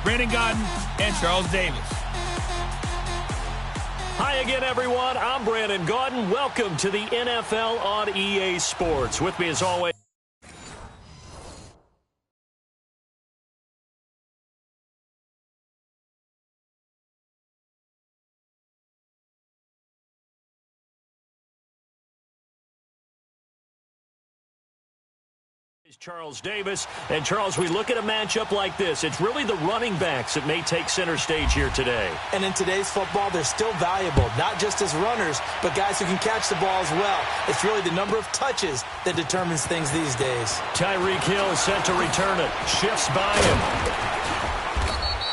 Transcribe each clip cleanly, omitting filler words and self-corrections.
Brandon Gaudin and Charles Davis. Hi again, everyone. I'm Brandon Gaudin. Welcome to the NFL on EA Sports. With me, as always, Charles Davis. And Charles, we look at a matchup like this. It's really the running backs that may take center stage here today. And in today's football, they're still valuable, not just as runners, but guys who can catch the ball as well. It's really the number of touches that determines things these days. Tyreek Hill is set to return it. Shifts by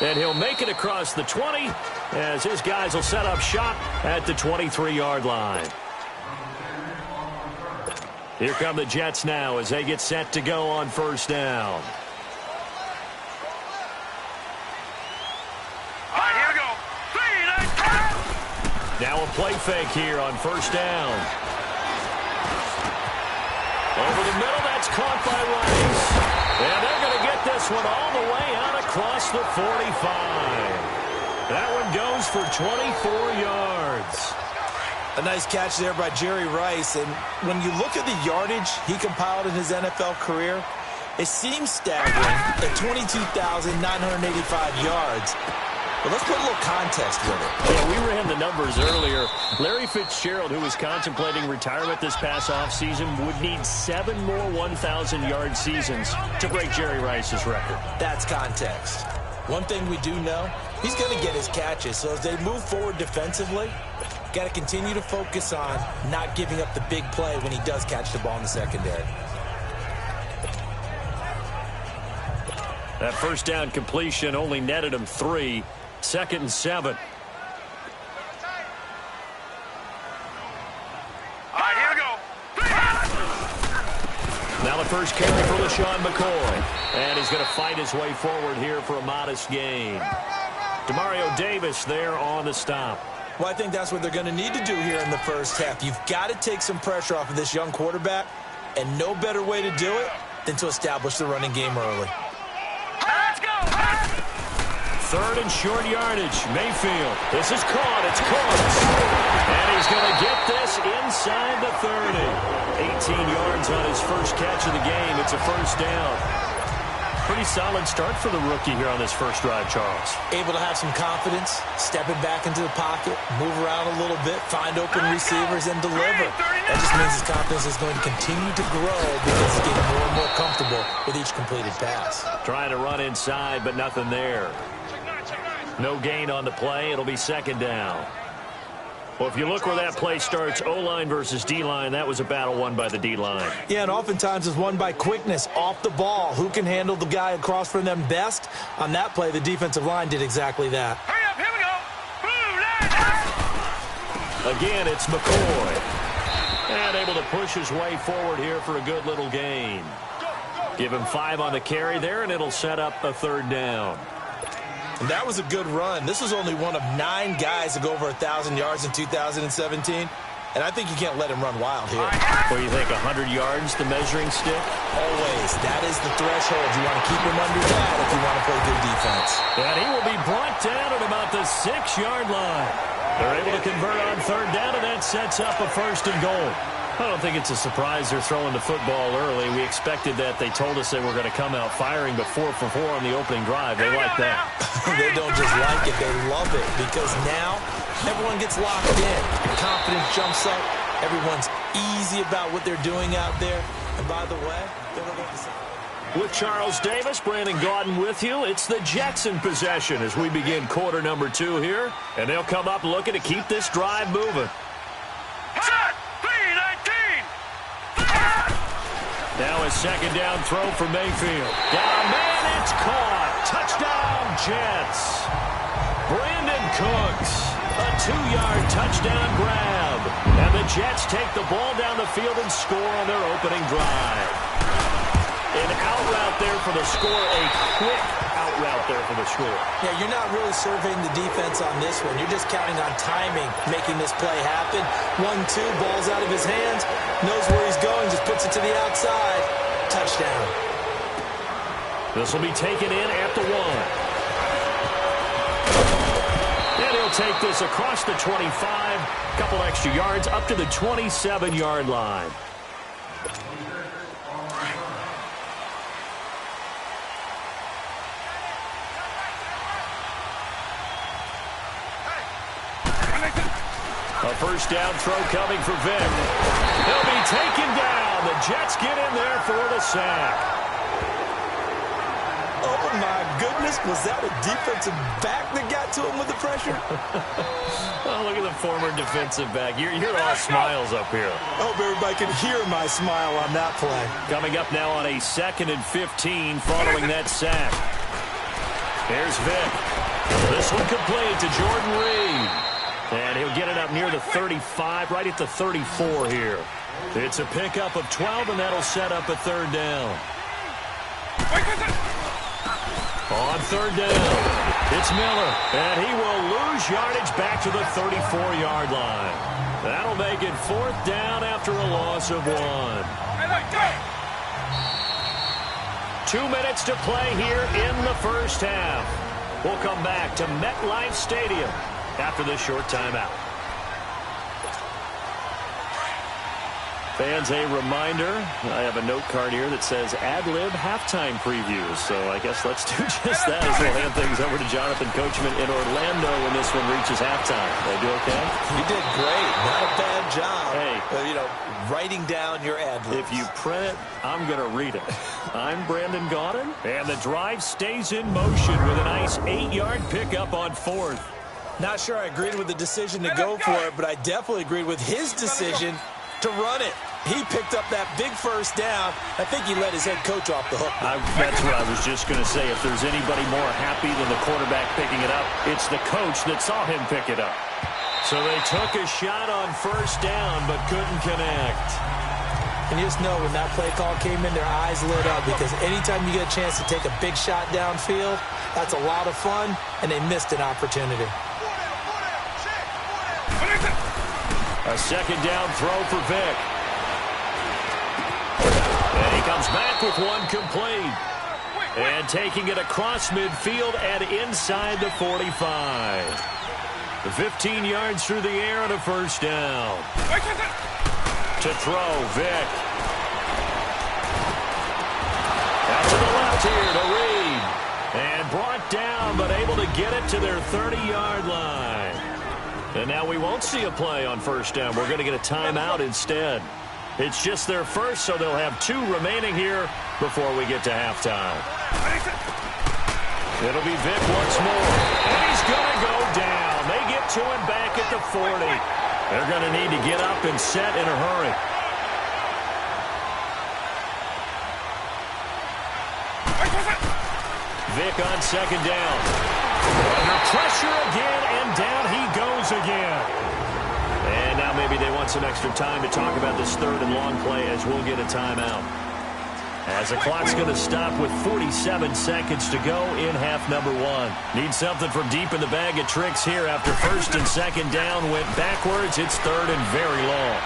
him. And he'll make it across the 20 as his guys will set up shop at the 23-yard line. Here come the Jets now as they get set to go on first down. All right, here we go. 3, 9, 10. Now a play fake here on first down. Over the middle, that's caught by Rice. And they're going to get this one all the way out across the 45. That one goes for 24 yards. A nice catch there by Jerry Rice. And when you look at the yardage he compiled in his NFL career, it seems staggering at 22,985 yards. But let's put a little context with it. Yeah, we ran the numbers earlier. Larry Fitzgerald, who was contemplating retirement this past offseason, would need 7 more 1,000-yard seasons to break Jerry Rice's record. That's context. One thing we do know, he's going to get his catches. So as they move forward defensively, got to continue to focus on not giving up the big play when he does catch the ball in the secondary. That first down completion only netted him 3. 2nd and 7. All right, here we go. Now the first carry for LaShawn McCoy. And he's going to fight his way forward here for a modest gain. Demario Davis there on the stop. Well, I think that's what they're going to need to do here in the first half. You've got to take some pressure off of this young quarterback, and no better way to do it than to establish the running game early. Let's go. 3rd and short yardage. Mayfield. This is caught. It's caught. And he's going to get this inside the 30. 18 yards on his first catch of the game. It's a first down. Pretty solid start for the rookie here on this first drive, Charles. Able to have some confidence, stepping back into the pocket, move around a little bit, find open receivers, and deliver. That just means his confidence is going to continue to grow because he's getting more and more comfortable with each completed pass. Trying to run inside, but nothing there. No gain on the play. It'll be 2nd down. Well, if you look where that play starts, O-line versus D-line, that was a battle won by the D-line. Yeah, and oftentimes it's won by quickness off the ball. Who can handle the guy across from them best? On that play, the defensive line did exactly that. Hurry up, here we go. Again, it's McCoy. And able to push his way forward here for a good little gain. Give him 5 on the carry there, and it'll set up a 3rd down. And that was a good run. This was only one of 9 guys to go over 1,000 yards in 2017. And I think you can't let him run wild here. What do you think, 100 yards, the measuring stick? Always. That is the threshold. You want to keep him under that if you want to play good defense. And he will be brought down at about the 6-yard line. They're able to convert on 3rd down, and that sets up a 1st and goal. I don't think it's a surprise they're throwing the football early. We expected that. They told us they were going to come out firing, but 4 for 4 on the opening drive. They like that. They don't just like it. They love it because now everyone gets locked in. Confidence jumps up. Everyone's easy about what they're doing out there. And by the way, they're going to... With Charles Davis, Brandon Gaudin with you. It's the Jets in possession as we begin quarter number 2 here. And they'll come up looking to keep this drive moving. Now a 2nd down throw for Mayfield. Down man, it's caught. Touchdown, Jets. Brandon Cooks, a 2-yard touchdown grab. And the Jets take the ball down the field and score on their opening drive. An out route there for the score, a quick out route there for the score. Yeah, you're not really surveying the defense on this one. You're just counting on timing, making this play happen. 1-2, ball's out of his hands, knows where he's going, just puts it to the outside. Touchdown. This will be taken in at the 1. And he'll take this across the 25. Couple extra yards up to the 27-yard line. A first down throw coming for Vic. He'll be taken down. The Jets get in there for the sack. Oh, my goodness. Was that a defensive back that got to him with the pressure? Oh, look at the former defensive back. You're all smiles up here. I hope everybody can hear my smile on that play. Coming up now on a 2nd and 15 following that sack. Here's Vic. This one complete to Jordan Reed. And he'll get it up near the 35, right at the 34 here. It's a pickup of 12, and that'll set up a third down. On third down, it's Miller, and he will lose yardage back to the 34-yard line. That'll make it 4th down after a loss of 1. 2 minutes to play here in the first half. We'll come back to MetLife Stadium after this short timeout. Fans, a reminder, I have a note card here that says ad-lib halftime previews. So I guess let's do just that as we'll hand things over to Jonathan Coachman in Orlando when this one reaches halftime. Did I do okay? You did great. Not a bad job. Hey. Writing down your ad-libs. If you print it, I'm going to read it. I'm Brandon Gaudin, and the drive stays in motion with a nice 8-yard pickup on 4th. Not sure I agreed with the decision to go for it, but I definitely agreed with his decision to run it. He picked up that big first down. I think he let his head coach off the hook. That's what I was just going to say. If there's anybody more happy than the quarterback picking it up, it's the coach that saw him pick it up. So they took a shot on first down but couldn't connect. And you just know when that play call came in, their eyes lit up because anytime you get a chance to take a big shot downfield, that's a lot of fun, and they missed an opportunity. A second down throw for Vic. And he comes back with one complete. And taking it across midfield and inside the 45. The 15 yards through the air on a first down. To throw, Vic. Out to the left here to Reed. And brought down, but able to get it to their 30-yard line. And now we won't see a play on first down. We're going to get a timeout instead. It's just their first, so they'll have 2 remaining here before we get to halftime. It'll be Vic once more. And he's going to go down. They get to him back at the 40. They're going to need to get up and set in a hurry. Vic on second down. Under pressure again, and down he goes again. And now maybe they want some extra time to talk about this third and long play as we'll get a timeout. As the clock's going to stop with 47 seconds to go in half number 1. Need something from deep in the bag of tricks here after first and second down went backwards. It's third and very long.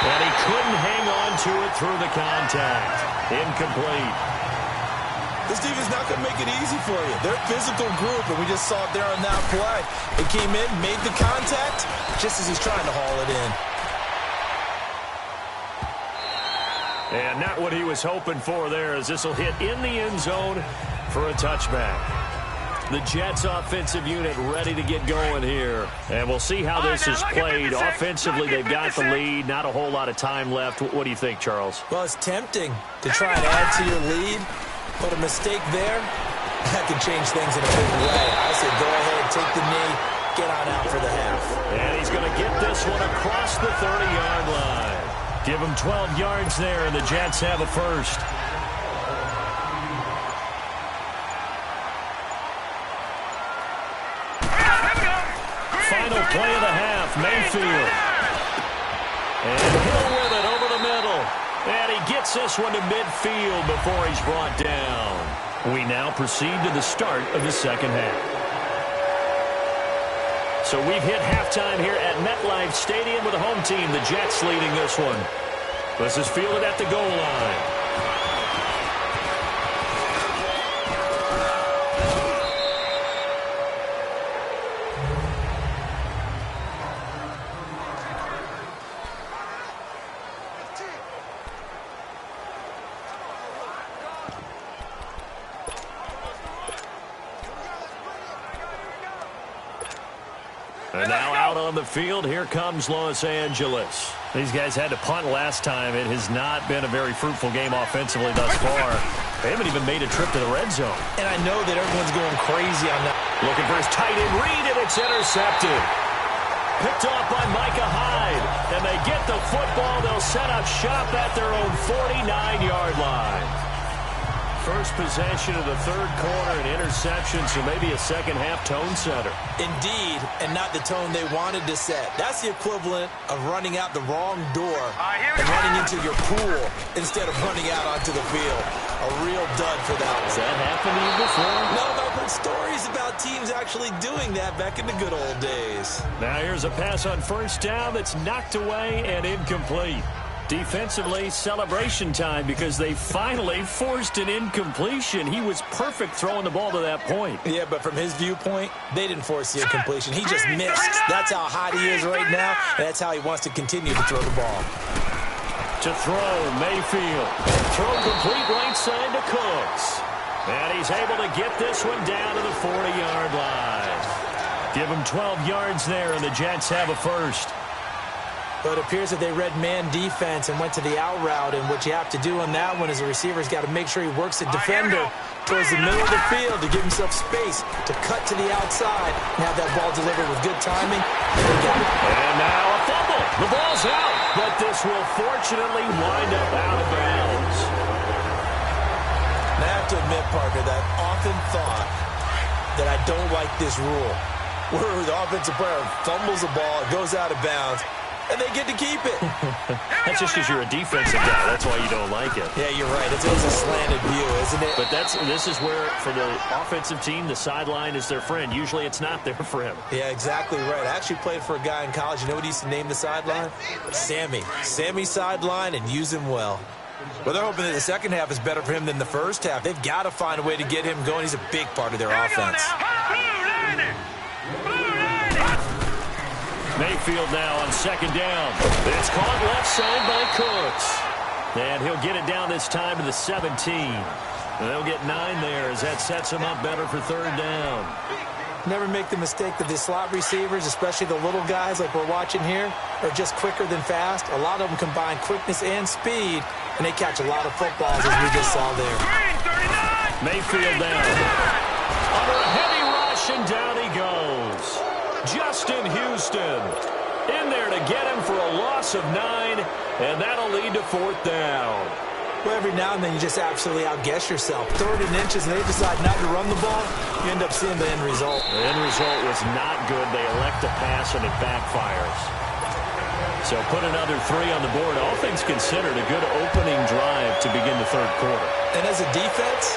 And he couldn't hang on to it through the contact. Incomplete. This defense not going to make it easy for you. They're a physical group, and we just saw it there on that play. They came in, made the contact, just as he's trying to haul it in. And not what he was hoping for there, as this will hit in the end zone for a touchback. The Jets offensive unit ready to get going here. And we'll see how this is played. Offensively, they've got the lead. Not a whole lot of time left. What do you think, Charles? Well, it's tempting to try and add to your lead. But a mistake there, that can change things in a big way. I said go ahead, take the knee, get on out for the half. And he's going to get this one across the 30-yard line. Give him 12 yards there, and the Jets have a first. Final play of the half, Mayfield. And Hill with it over the middle. And he gets this one to midfield before he's brought down. We now proceed to the start of the second half. So we've hit halftime here at MetLife Stadium with the home team, the Jets, leading this one. This is fielded at the goal line. And now out on the field, here comes Los Angeles. These guys had to punt last time. It has not been a very fruitful game offensively thus far. They haven't even made a trip to the red zone. And I know that everyone's going crazy on that. Looking for his tight end read, and it's intercepted. Picked off by Micah Hyde. And they get the football. They'll set up shop at their own 49-yard line. First possession of the third quarter, an interception, so maybe a second-half tone setter. Indeed, and not the tone they wanted to set. That's the equivalent of running out the wrong door and running into your pool instead of running out onto the field. A real dud for that one. Has that happened to you before? No, but I've heard stories about teams actually doing that back in the good old days. Now here's a pass on first down that's knocked away and incomplete. Defensively, celebration time because they finally forced an incompletion. He was perfect throwing the ball to that point. Yeah, but from his viewpoint, they didn't force the incompletion. He just missed. That's how hot he is right now, and that's how he wants to continue to throw the ball. To throw, Mayfield. Throw complete right side to Cooks. And he's able to get this one down to the 40-yard line. Give him 12 yards there, and the Jets have a first. But it appears that they read man defense and went to the out route, and what you have to do on that one is the receiver's got to make sure he works the defender towards the middle of the field to give himself space to cut to the outside and have that ball delivered with good timing. And now a fumble. The ball's out, but this will fortunately wind up out of bounds. And I have to admit, partner, that I've often thought that I don't like this rule, where the offensive player fumbles the ball, it goes out of bounds, and they get to keep it. That's just because you're a defensive guy. That's why you don't like it. Yeah, you're right. It's a slanted view, isn't it? But this is where, for the offensive team, the sideline is their friend. Usually it's not there for him. Yeah, exactly right. I actually played for a guy in college. You know what he used to name the sideline? Sammy. Sammy sideline, and use him well. Well, they're hoping that the second half is better for him than the first half. They've got to find a way to get him going. He's a big part of their offense. Mayfield now on second down. It's caught left side by Cooks. And he'll get it down this time to the 17. And they'll get 9 there as that sets him up better for third down. Never make the mistake that the slot receivers, especially the little guys like we're watching here, are just quicker than fast. A lot of them combine quickness and speed, and they catch a lot of footballs as we just saw there. Mayfield down. Under a heavy rush, and down he goes. Justin Houston in there to get him for a loss of 9, and that'll lead to fourth down. Well, every now and then you just absolutely outguess yourself. 3rd and inches, and they decide not to run the ball. You end up seeing the end result. The end result was not good. They elect to pass, and it backfires. So put another 3 on the board. All things considered, a good opening drive to begin the third quarter. And as a defense,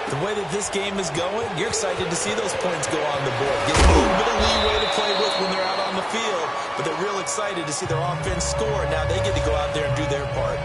the way that this game is going, you're excited to see those points go on the board. Get a little bit of leeway to play with when they're out on the field, but they're real excited to see their offense score. Now they get to go out there and do their part.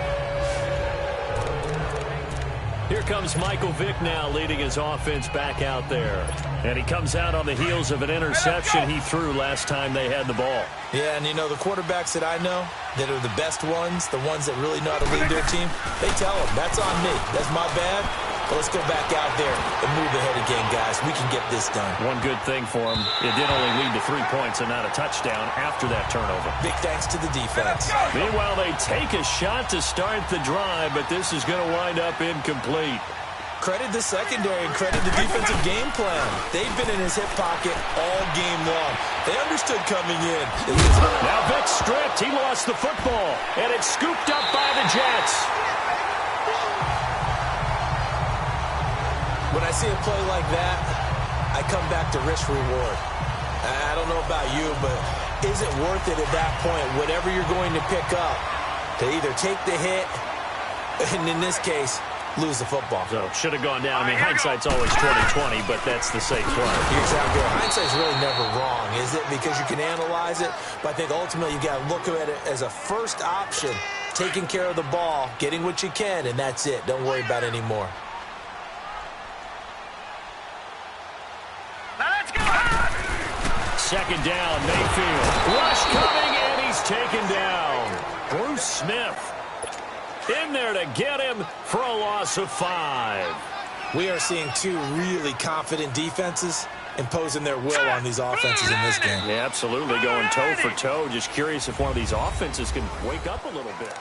Here comes Michael Vick now leading his offense back out there. And he comes out on the heels of an interception he threw last time they had the ball. Yeah, and you know, the quarterbacks that I know that are the best ones, the ones that really know how to lead their team, they tell them, that's on me. That's my bad. But let's go back out there and move ahead again, guys. We can get this done. One good thing for him, it did only lead to 3 points and not a touchdown after that turnover. Big thanks to the defense. Meanwhile, they take a shot to start the drive, but this is going to wind up incomplete. Credit the secondary and credit the defensive game plan. They've been in his hip pocket all game long. They understood coming in. Now Vick stripped. He lost the football, and it's scooped up by the Jets. When I see a play like that, I come back to risk-reward. I don't know about you, but is it worth it at that point, whatever you're going to pick up, to either take the hit, and in this case, lose the football? So, should have gone down. I mean, hindsight's always 20/20, but that's the safe play. You're exactly right. Hindsight's really never wrong, is it? Because you can analyze it, but I think ultimately you've got to look at it as a first option, taking care of the ball, getting what you can, and that's it. Don't worry about it anymore. Second down, Mayfield. Rush coming, and he's taken down. Bruce Smith in there to get him for a loss of 5. We are seeing 2 really confident defenses, imposing their will on these offenses in this game. Yeah, absolutely, going toe for toe. Just curious if one of these offenses can wake up a little bit.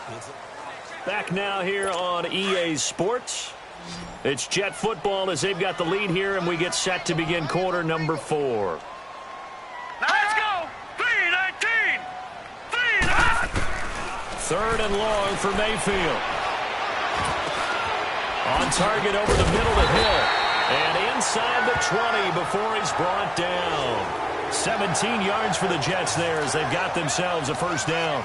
Back now here on EA Sports. It's Jet football as they've got the lead here, and we get set to begin quarter number 4. Now let's go. 3-19. 3rd and long for Mayfield. On target over the middle to Hill. And inside the 20 before he's brought down. 17 yards for the Jets there as they've got themselves a first down.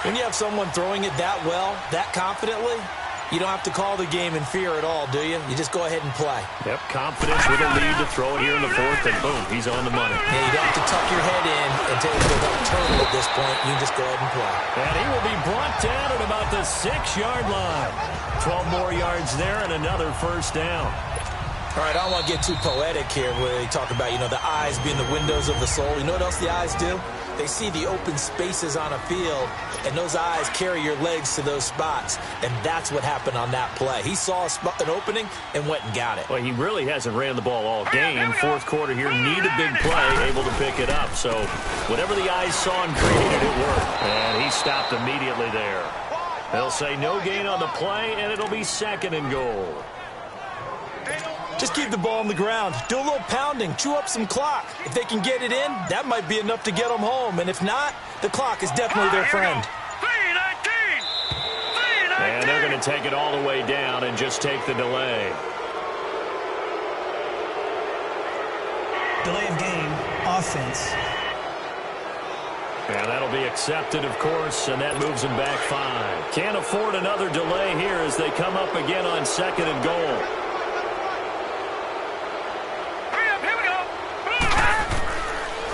When you have someone throwing it that well, that confidently, you don't have to call the game in fear at all, do you? You just go ahead and play. Yep, confidence with a lead to throw it here in the 4th, and boom, he's on the money. Yeah, you don't have to tuck your head in and take a turtle at this point. You can just go ahead and play. And he will be brought down at about the 6-yard line. 12 more yards there and another first down. All right, I don't want to get too poetic here where they talk about, the eyes being the windows of the soul. You know what else the eyes do? They see the open spaces on a field, and those eyes carry your legs to those spots, and that's what happened on that play. He saw an opening and went and got it. Well, he really hasn't ran the ball all game. 4th quarter here, need a big play, able to pick it up. So whatever the eyes saw and created, it worked. And he stopped immediately there. They'll say no gain on the play, and it'll be 2nd and goal. Just keep the ball on the ground. Do a little pounding. Chew up some clock. If they can get it in, that might be enough to get them home. And if not, the clock is definitely their friend. 3-19. And they're going to take it all the way down and just take the delay. Delay of game, offense. And that'll be accepted, of course, and that moves them back 5. Can't afford another delay here as they come up again on 2nd and goal.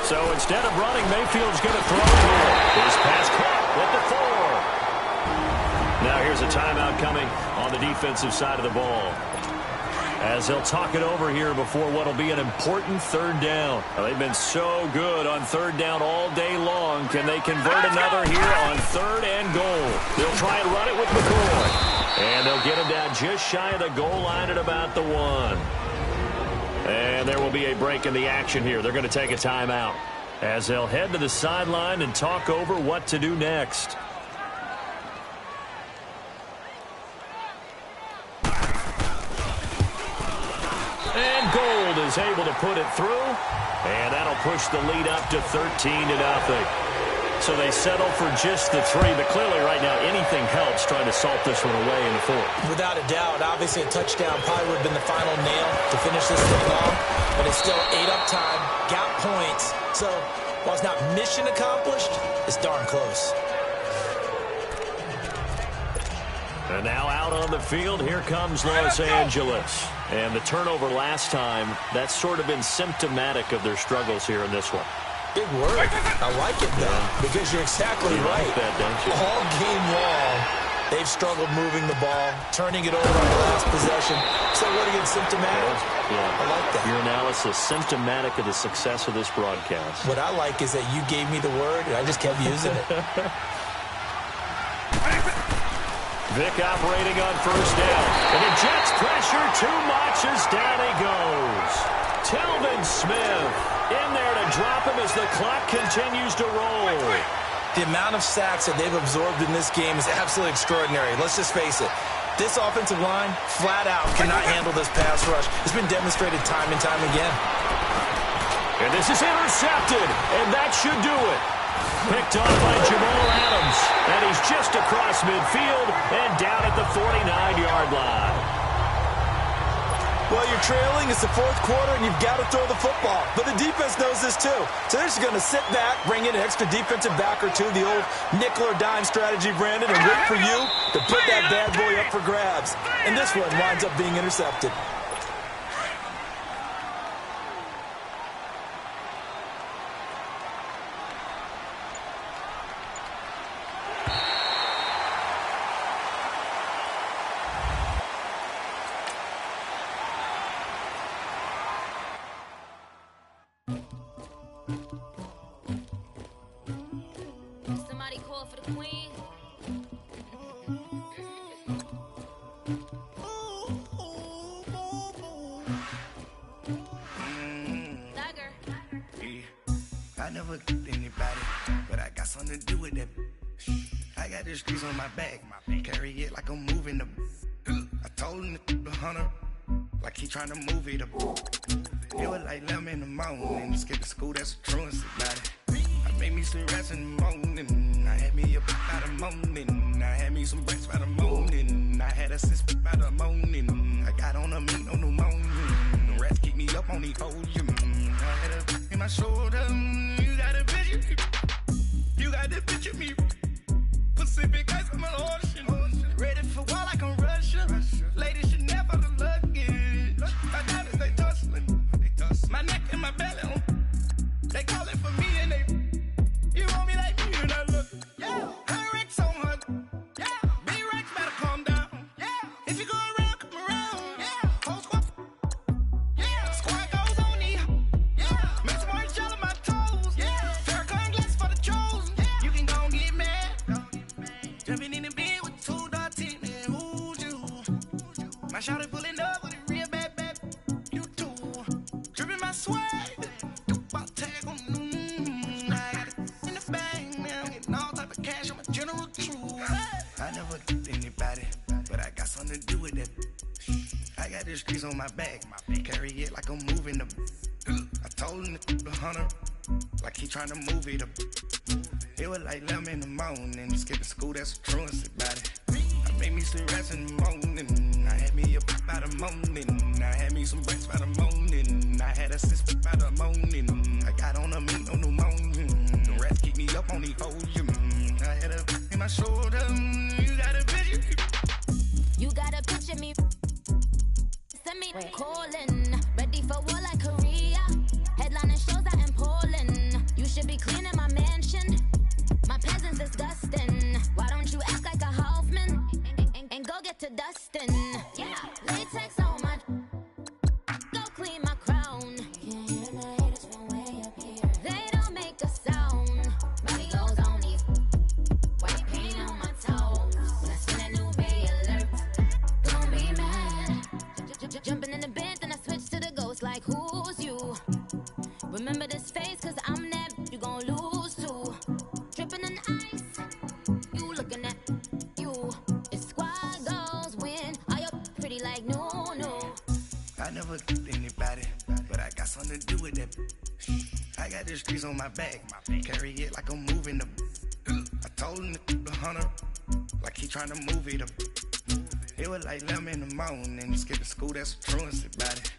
So instead of running, Mayfield's going to throw here. His pass caught with the 4. Now here's a timeout coming on the defensive side of the ball, as they'll talk it over here before what will be an important 3rd down. Well, they've been so good on 3rd down all day long. Can they convert another here on 3rd and goal? They'll try and run it with McCoy. And they'll get him down just shy of the goal line at about the 1. And there will be a break in the action here. They're going to take a timeout as they'll head to the sideline and talk over what to do next. And Gold is able to put it through, and that'll push the lead up to 13-0. So they settle for just the 3, but clearly right now anything helps trying to salt this one away in the 4th. Without a doubt, obviously a touchdown probably would have been the final nail to finish this thing off, but it's still 8 up time, got points. So while it's not mission accomplished, it's darn close. And now out on the field, here comes Los Angeles. And the turnover last time, that's sort of been symptomatic of their struggles here in this one. Big word. I like it, though, because you're exactly right. Like that, don't you? All game long, they've struggled moving the ball, turning it over on the last possession. So what again, symptomatic? Yeah. I like that. Your analysis, symptomatic of the success of this broadcast. What I like is that you gave me the word, and I just kept using it. Vic operating on 1st down. And the Jets pressure too much as down he goes. Telvin Smith in there to drop him as the clock continues to roll. The amount of sacks that they've absorbed in this game is absolutely extraordinary. Let's just face it. This offensive line, flat out, cannot handle this pass rush. It's been demonstrated time and time again. And this is intercepted, and that should do it. Picked off by Jamal Adams, and he's just across midfield and down at the 49-yard line. Well, you're trailing. It's the 4th quarter, and you've got to throw the football. But the defense knows this, too. So they're just going to sit back, bring in an extra defensive back or two, the old nickel or dime strategy, Brandon, and wait for you to put that bad boy up for grabs. And this one winds up being intercepted. Somebody call for the queen. never anybody, but I got something to do with that. I got the streets on my back, carry it like I'm moving the. I told him the hunter, like he trying to move it up. It was like 11 in the morning, skipping school, that's a truancy about it. I made me some rest in the morning, I had me up by the morning, I had me some breaks by the morning, I had a sis by the morning, I got on a meat on the morning, the rest keep me up on the podium, I had a in my shoulder, you got a picture me, you got the picture me, Pacific ice on my ocean, ready for war like I'm Russia, ladies should never the luggage, my diamonds they tussling, my neck and my belly, they call it for me and they, you want me like me and I look, yeah, her Rex on her, yeah, B-Rex better calm down, yeah, if you go around, come around, yeah, whole squad, yeah, squad goes on me, yeah, make some orange gel on my toes, yeah, Farrakhan glass for the trolls, yeah, you can go and get mad, jumping in the bed with 2 dots in it, who's you, my shawty pulling up with a real bad, you too, dripping my swag, tag on, I got it in the bag now, getting all type of cash on my general crew. I never anybody, but I got something to do with that. I got the streets on my back, carry it like I'm moving the. I told him the hunter, like he trying to move it up. It was like 11 in the morning, skipping school, that's a truancy about it. I made me some rest in the morning, I had me up by the morning, I had me some breaks by the morning, I had a sis by the morning, I got on a meat on the morning, the rest keep me up on the podium, I had a in my shoulder, you got a picture me, You got a picture me. Send me calling. Ready for war like Korea. Headlining shows out in Poland. You should be cleaning my mansion. My peasants disgusting. Why don't you act like a Hoffman and go get to dustin'? Yeah, latex on my. Go clean my crown. Can't hear the haters from way up here. They don't make a sound. Money goes on these. White paint on my toes. When I spin a new bay alert, don't be mad. Jumping in the bed, then I switch to the ghost like who's you? Remember this face, cause I'm that you gon' lose too. Dripping in ice, you looking at you. It's squad goals win. Are you pretty like no? I never anybody, but I got something to do with that. I got the streets on my back, carry it like I'm moving the. I told him the hunter, like he trying to move it up. It was like 11 in the morning, skipping school, that's a truancy about it.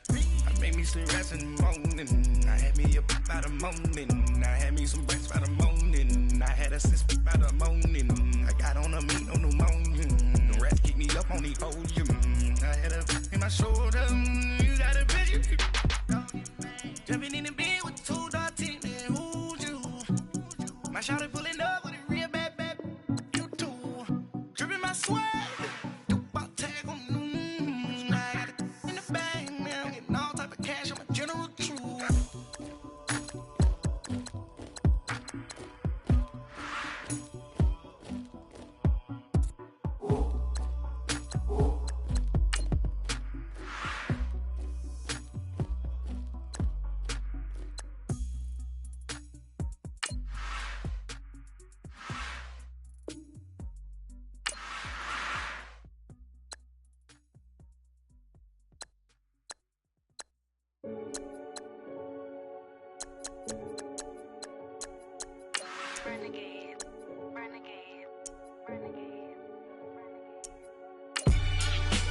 I made me some rest in the morning, I had me up by the morning, I had me some breaks by the morning, I had a sis by the morning, I got on a meat on the morning, the rest keep me up on the podium, I had a in my shoulder, you got a picture me, jumping in the bed with 2 dots in it, who's you, my shawty pulling up with a real bad, you too, dripping my swag.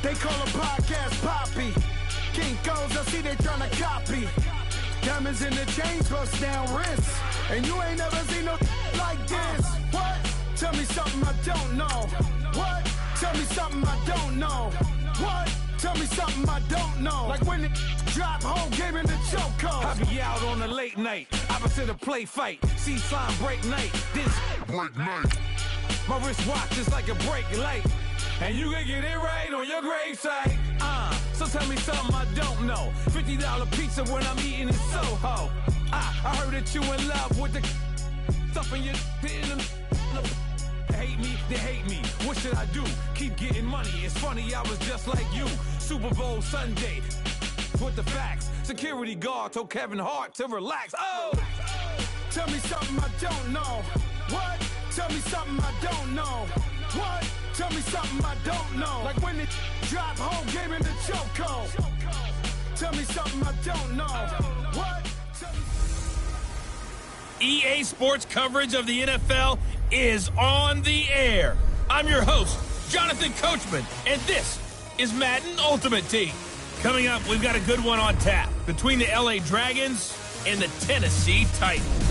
They call a podcast Poppy. Kinkos, I see they tryna copy. Diamonds in the chains, bust down wrists. And you ain't never seen no like this. What? Tell me something I don't know. What? Tell me something I don't know. What? Tell me something I don't know. Like when it drop, whole game in the chokehold. I be out on a late night, opposite a play fight. See slime break night, this break night. My wristwatch is like a break light. And you can get it right on your gravesite. So tell me something I don't know. $50 pizza when I'm eating in Soho. I heard that you in love with the stuff in your hate me, they hate me. What should I do? Keep getting money. It's funny, I was just like you. Super Bowl Sunday with the facts. Security guard told Kevin Hart to relax. Oh! Tell me something I don't know. What? Tell me something I don't know. What? Tell me something I don't know. Like when it drop whole game in the chokehold. Tell me something I don't know. What? EA Sports coverage of the NFL is on the air. I'm your host, Jonathan Coachman, and this is Madden Ultimate Team. Coming up, we've got a good one on tap between the LA Dragons and the Tennessee Titans.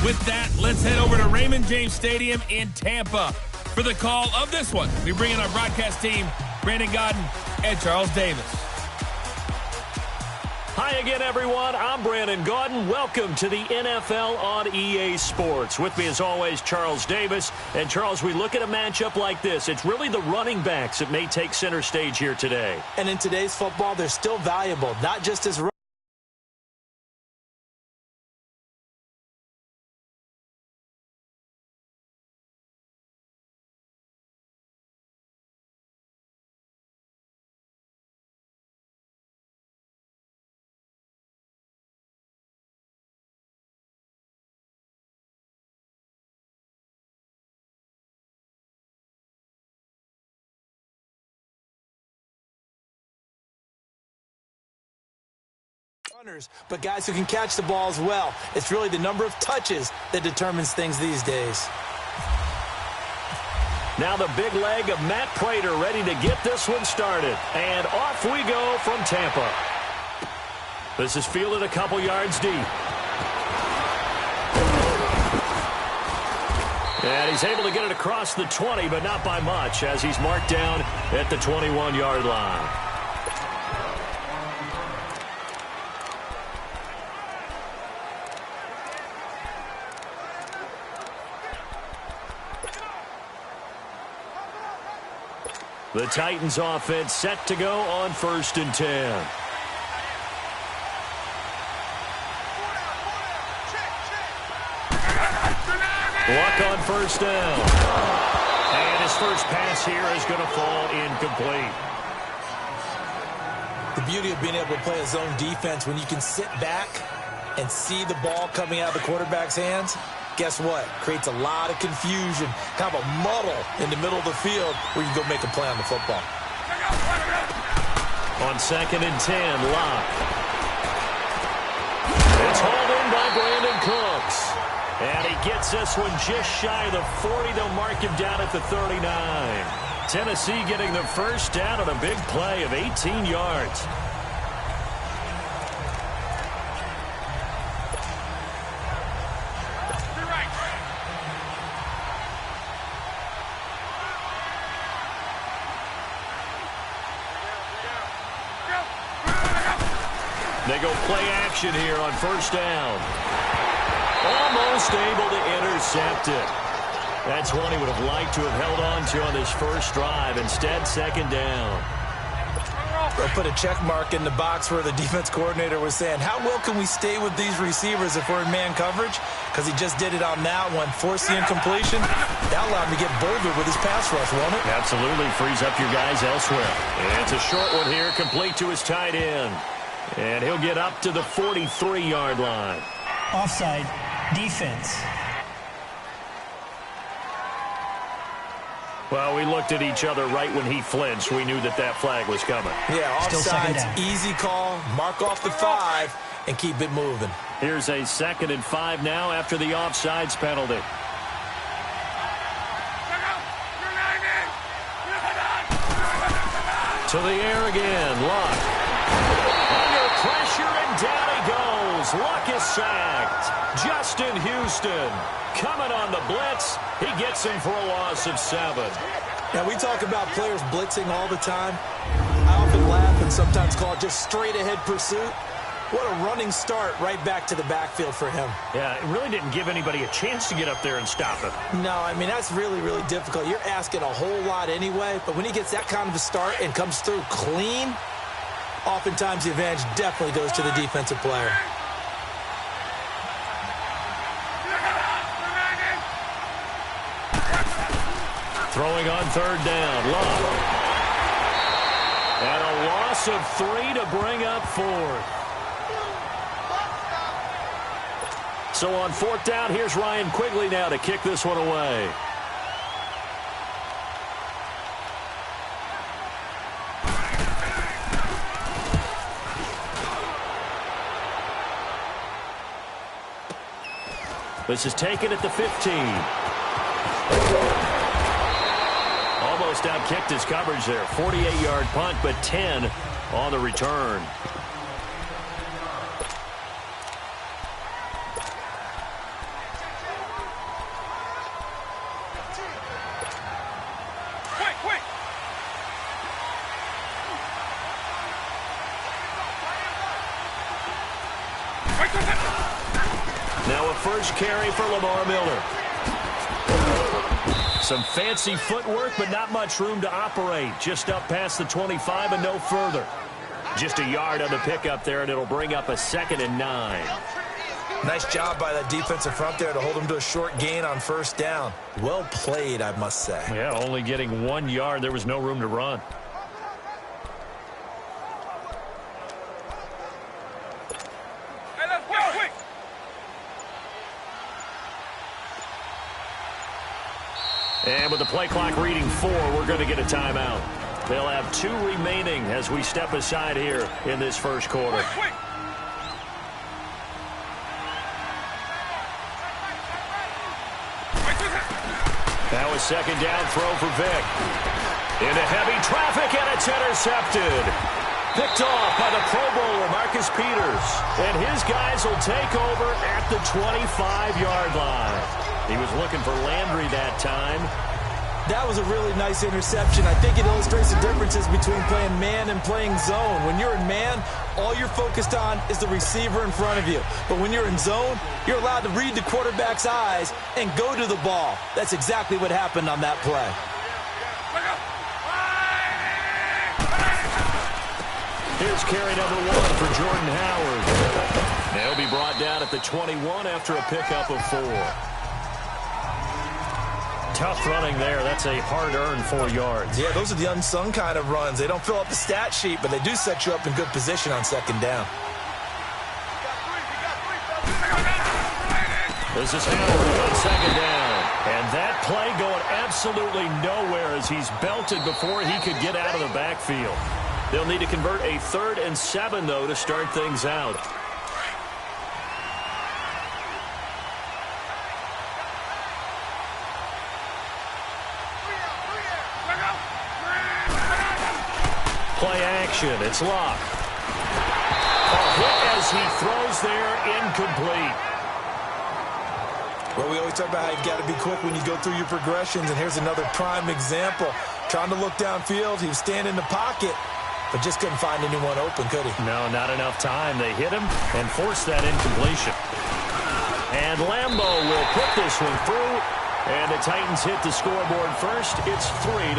With that, let's head over to Raymond James Stadium in Tampa for the call of this one. We bring in our broadcast team, Brandon Godden and Charles Davis. Hi again, everyone. I'm Brandon Gaudin. Welcome to the NFL on EA Sports. With me, as always, Charles Davis. And, Charles, we look at a matchup like this. It's really the running backs that may take center stage here today. And in today's football, they're still valuable, not just as runners, but guys who can catch the ball as well. It's really the number of touches that determines things these days. Now the big leg of Matt Prater ready to get this one started. And off we go from Tampa. This is fielded a couple yards deep. And he's able to get it across the 20, but not by much, as he's marked down at the 21-yard line. The Titans offense set to go on 1st and 10. Luck on 1st down. And his first pass here is going to fall incomplete. The beauty of being able to play a zone defense when you can sit back and see the ball coming out of the quarterback's hands, guess what? Creates a lot of confusion, kind of a muddle in the middle of the field where you can go make a play on the football. On 2nd and 10, Locke. It's hauled in by Brandon Cooks. And he gets this one just shy of the 40. They'll mark him down at the 39. Tennessee getting the first down on a big play of 18 yards. They go play action here on 1st down. Almost able to intercept it. That's one he would have liked to have held on to on this first drive. Instead, 2nd down. They'll put a check mark in the box where the defense coordinator was saying, how well can we stay with these receivers if we're in man coverage? Because he just did it on that one, forced the incompletion. That allowed him to get bolder with his pass rush, won't it? Absolutely. Frees up your guys elsewhere. And it's a short one here, complete to his tight end. And he'll get up to the 43-yard line. Offside, defense. Well, we looked at each other right when he flinched. We knew that that flag was coming. Yeah, offsides, easy call, mark off the 5, and keep it moving. Here's a 2nd and 5 now after the offsides penalty. To the air again, Luck. Under pressure, and down he goes. Luck is sacked. Justin Houston coming on the blitz. He gets him for a loss of 7. Now, we talk about players blitzing all the time. I often laugh and sometimes call it just straight-ahead pursuit. What a running start right back to the backfield for him. Yeah, it really didn't give anybody a chance to get up there and stop him. No, I mean, that's really, really difficult. You're asking a whole lot anyway, but when he gets that kind of a start and comes through clean, oftentimes the advantage definitely goes to the defensive player. Throwing on 3rd down, Love. And a loss of 3 to bring up 4th. So on 4th down, here's Ryan Quigley now to kick this one away. This is taken at the 15. Almost outkicked his coverage there. 48-yard punt, but 10 on the return. Now a first carry for Lamar Miller. Some fancy footwork, but not much room to operate. Just up past the 25 and no further. Just a yard on the pickup there, and it'll bring up a 2nd and 9. Nice job by that defensive front there to hold him to a short gain on 1st down. Well played, I must say. Yeah, only getting 1 yard. There was no room to run. And with the play clock reading 4, we're going to get a timeout. They'll have 2 remaining as we step aside here in this first quarter. Now a 2nd down throw for Vic. Into heavy traffic, and it's intercepted. Picked off by the Pro Bowler, Marcus Peters. And his guys will take over at the 25-yard line. He was looking for Landry that time. That was a really nice interception. I think it illustrates the differences between playing man and playing zone. When you're in man, all you're focused on is the receiver in front of you. But when you're in zone, you're allowed to read the quarterback's eyes and go to the ball. That's exactly what happened on that play. Here's carry number 1 for Jordan Howard. They'll be brought down at the 21 after a pickup of 4. Tough running there. That's a hard-earned 4 yards. Yeah, those are the unsung kind of runs. They don't fill up the stat sheet, but they do set you up in good position on 2nd down. This is Howard on 2nd down. And that play going absolutely nowhere as he's belted before he could get out of the backfield. They'll need to convert a 3rd and 7, though, to start things out. Play action. It's Locke. A hit as he throws there, incomplete. Well, we always talk about how you've got to be quick when you go through your progressions, and here's another prime example. Trying to look downfield, he was standing in the pocket, but just couldn't find anyone open, could he? No, not enough time. They hit him and forced that incompletion. And Lambo will put this one through, and the Titans hit the scoreboard first. It's 3-0.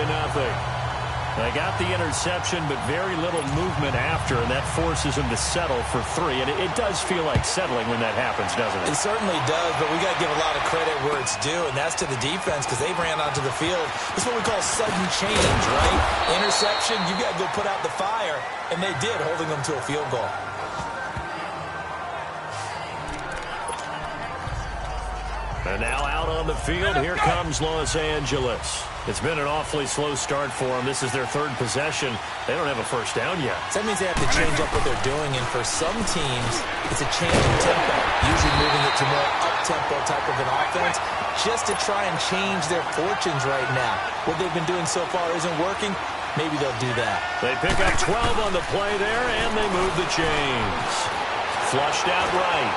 They got the interception, but very little movement after, and that forces him to settle for 3. And it does feel like settling when that happens, doesn't it? It certainly does, but we got to give a lot of credit where it's due, and that's to the defense because they ran onto the field. It's what we call sudden change, right? Interception, you got to go put out the fire, and they did, holding them to a field goal. And now out on the field, here comes Los Angeles. It's been an awfully slow start for them. This is their 3rd possession. They don't have a first down yet. So that means they have to change up what they're doing, and for some teams, it's a change in tempo, usually moving it to more up-tempo type of an offense, just to try and change their fortunes right now. What they've been doing so far isn't working. Maybe they'll do that. They pick up 12 on the play there, and they move the chains. Flushed out right.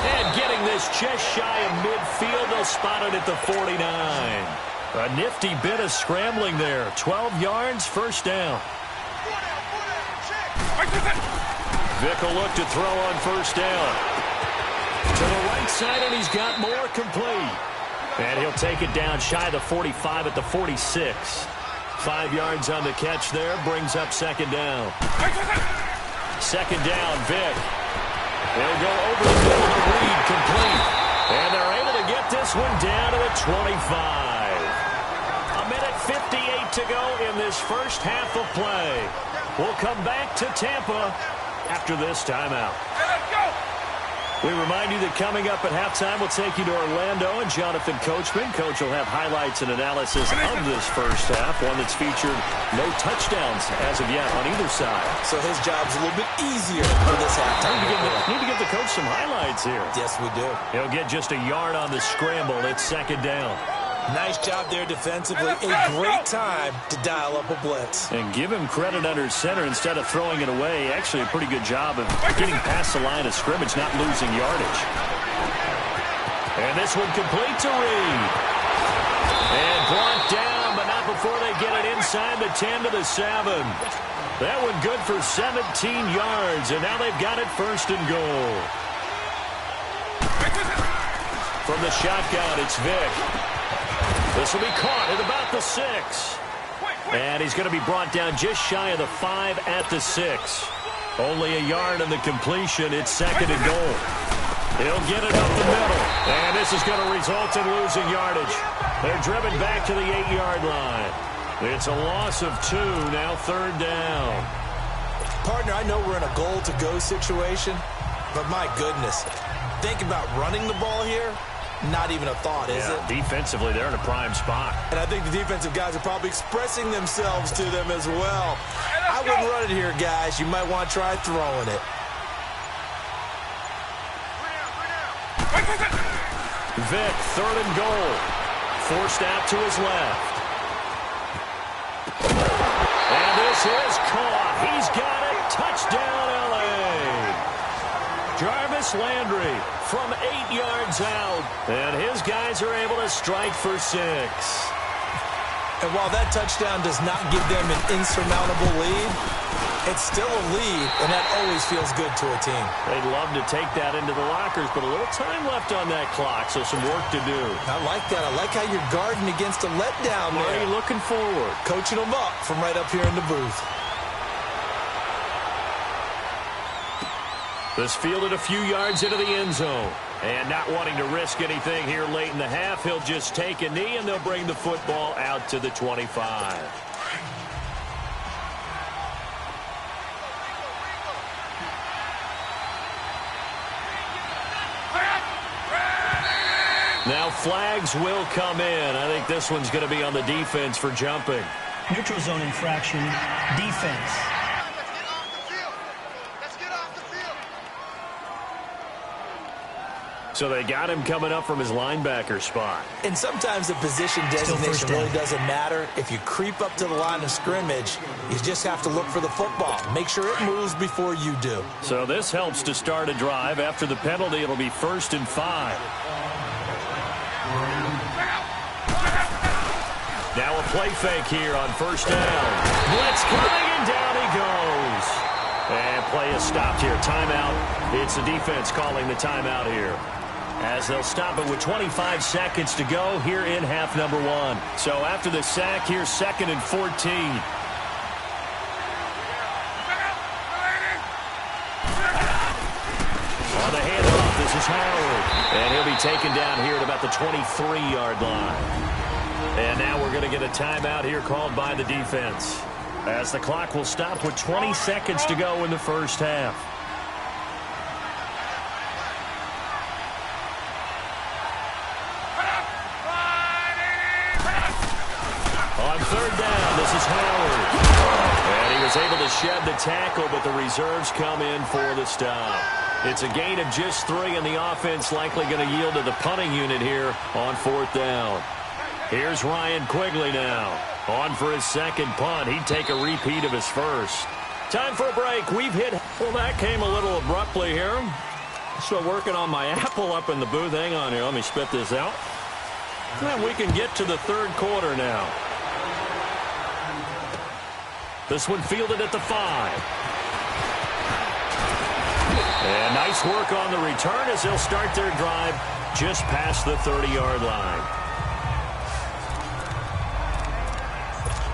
And getting this just shy of midfield, they'll spot it at the 49. A nifty bit of scrambling there. 12 yards, first down. Vic will look to throw on first down. To the right side, and he's got more complete. And he'll take it down shy of the 45 at the 46. 5 yards on the catch there, brings up 2nd down. 2nd down, Vic. They'll go over the middle to Reed, complete. And they're able to get this one down to the 25. A minute 58 to go in this first half of play. We'll come back to Tampa after this timeout. We remind you that coming up at halftime, we'll take you to Orlando and Jonathan Coachman. Coach will have highlights and analysis of this first half, one that's featured no touchdowns as of yet on either side. So his job's a little bit easier for this halftime. Need to give the coach some highlights here. Yes, we do. He'll get just a yard on the scramble. It's second down. Nice job there defensively. A great time to dial up a blitz. And give him credit under center instead of throwing it away. Actually, a pretty good job of getting past the line of scrimmage, not losing yardage. And this one complete to Reed. And brought down, but not before they get it inside the 10 to the 7. That one good for 17 yards, and now they've got it first and goal. From the shotgun, it's Vick. This will be caught at about the 6. And he's going to be brought down just shy of the 5 at the 6. Only a yard in the completion. It's second and goal. He'll get it up the middle. And this is going to result in losing yardage. They're driven back to the 8-yard line. It's a loss of 2, now third down. Partner, I know we're in a goal-to-go situation, but my goodness, think about running the ball here. Not even a thought, is it? Defensively, they're in a prime spot. And I think the defensive guys are probably expressing themselves to them as well. I wouldn't run it here, guys. You might want to try throwing it. Vick, third and goal. Forced out to his left. And this is caught. He's got it. Touchdown, L.A. Jarvis Landry from 8 yards out. And his guys are able to strike for 6. And while that touchdown does not give them an insurmountable lead, it's still a lead, and that always feels good to a team. They'd love to take that into the lockers, but a little time left on that clock, so some work to do. I like that. I like how you're guarding against a letdown there. Marty looking forward. Coaching them up from right up here in the booth. This fielded a few yards into the end zone. And not wanting to risk anything here late in the half, he'll just take a knee, and they'll bring the football out to the 25. Now flags will come in. I think this one's going to be on the defense for jumping. Neutral zone infraction, defense. So they got him coming up from his linebacker spot. And sometimes the position designation really doesn't matter. If you creep up to the line of scrimmage, you just have to look for the football. Make sure it moves before you do. So this helps to start a drive. After the penalty, it'll be 1st and 5. Now a play fake here on first down. Blitz coming, and down he goes. And play is stopped here. Timeout. It's the defense calling the timeout here, as they'll stop it with 25 seconds to go here in half number 1. So after the sack, here's 2nd and 14. On the handoff, this is Howard. And he'll be taken down here at about the 23-yard line. And now we're going to get a timeout here called by the defense, as the clock will stop with 20 seconds to go in the first half. On third down, this is Howard. And he was able to shed the tackle, but the reserves come in for the stop. It's a gain of just 3, and the offense likely going to yield to the punting unit here on 4th down. Here's Ryan Quigley now. On for his second punt. He'd take a repeat of his first. Time for a break. We've hit... Well, that came a little abruptly here. Still working on my apple up in the booth. Hang on here. Let me spit this out. And we can get to the third quarter now. This one fielded at the 5. And nice work on the return as they'll start their drive just past the 30-yard line.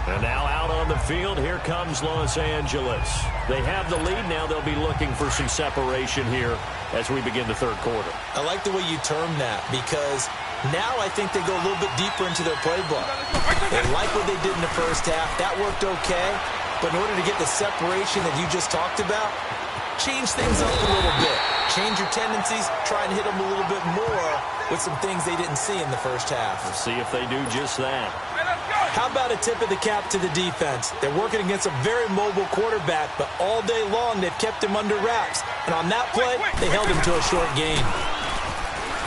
And now out on the field, here comes Los Angeles. They have the lead now. They'll be looking for some separation here as we begin the third quarter. I like the way you term that, because now I think they go a little bit deeper into their playbook. They like what they did in the first half. That worked okay. But in order to get the separation that you just talked about, change things up a little bit. Change your tendencies, try and hit them a little bit more with some things they didn't see in the first half. We'll see if they do just that. How about a tip of the cap to the defense? They're working against a very mobile quarterback, but all day long they've kept him under wraps. And on that play, they held him to a short gain.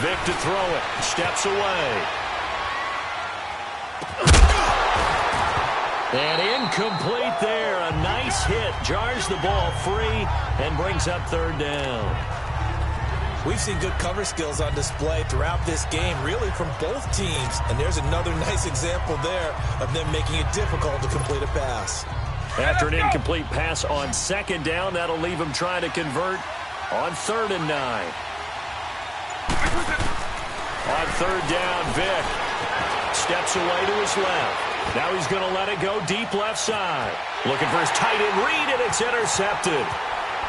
Vic to throw it. Steps away. And incomplete there. A nice hit. Jars the ball free and brings up third down. We've seen good cover skills on display throughout this game, really from both teams. And there's another nice example there of them making it difficult to complete a pass. After an incomplete pass on second down, that'll leave him trying to convert on 3rd and 9. On 3rd down, Vic steps away to his left. Now he's going to let it go deep left side. Looking for his tight end read, and it's intercepted.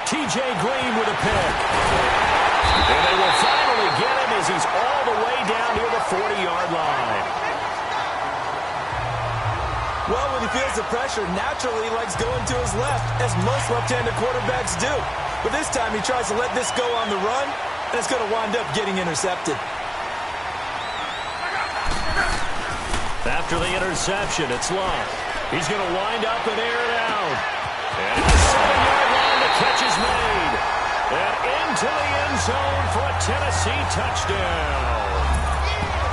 T.J. Green with a pick. And they will finally get him as he's all the way down near the 40-yard line. Well, when he feels the pressure, naturally he likes going to his left, as most left-handed quarterbacks do. But this time he tries to let this go on the run, and it's going to wind up getting intercepted. After the interception, it's Love. He's going to wind up and air it out. And the 7-yard line, the catch is made. And into the end zone for a Tennessee touchdown.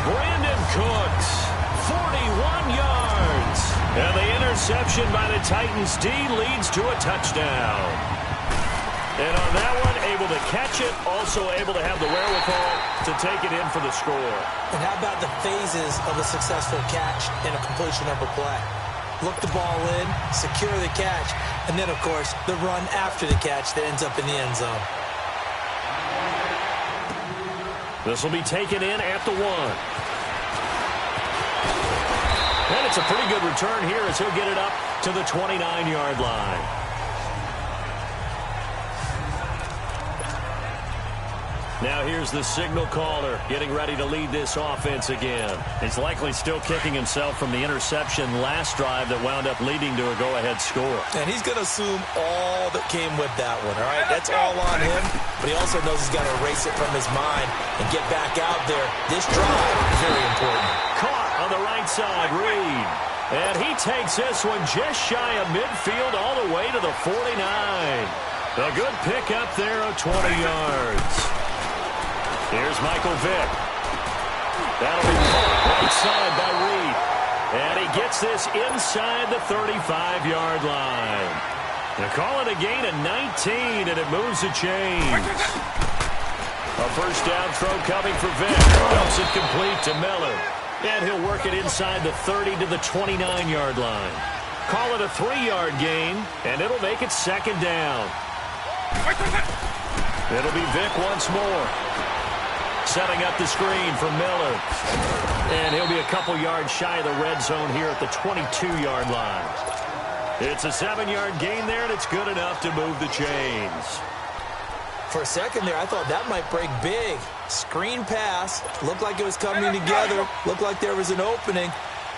Brandon Cooks, 41 yards. And the interception by the Titans D leads to a touchdown. And on that one, able to catch it, also able to have the wherewithal to take it in for the score. And how about the phases of a successful catch and a completion of a play? Look the ball in, secure the catch, and then, of course, the run after the catch that ends up in the end zone. This will be taken in at the 1. And it's a pretty good return here as he'll get it up to the 29-yard line. Now here's the signal caller getting ready to lead this offense again. He's likely still kicking himself from the interception last drive that wound up leading to a go-ahead score. And he's going to assume all that came with that one, all right? That's all on him, but he also knows he's got to erase it from his mind and get back out there. This drive is very important. Caught on the right side, Reed. And he takes this one just shy of midfield all the way to the 49. A good pick up there of 20 yards. Here's Michael Vick. That'll be caught right side by Reed. And he gets this inside the 35-yard line. They call it a gain of 19, and it moves the chains. A first down throw coming for Vick. Helps it complete to Miller. And he'll work it inside the 30 to the 29-yard line. Call it a 3-yard gain, and it'll make it second down. It'll be Vick once more. Setting up the screen for Miller. And he'll be a couple yards shy of the red zone here at the 22-yard line. It's a 7-yard gain there, and it's good enough to move the chains. For a second there, I thought that might break big. Screen pass. Looked like it was coming together. Looked like there was an opening.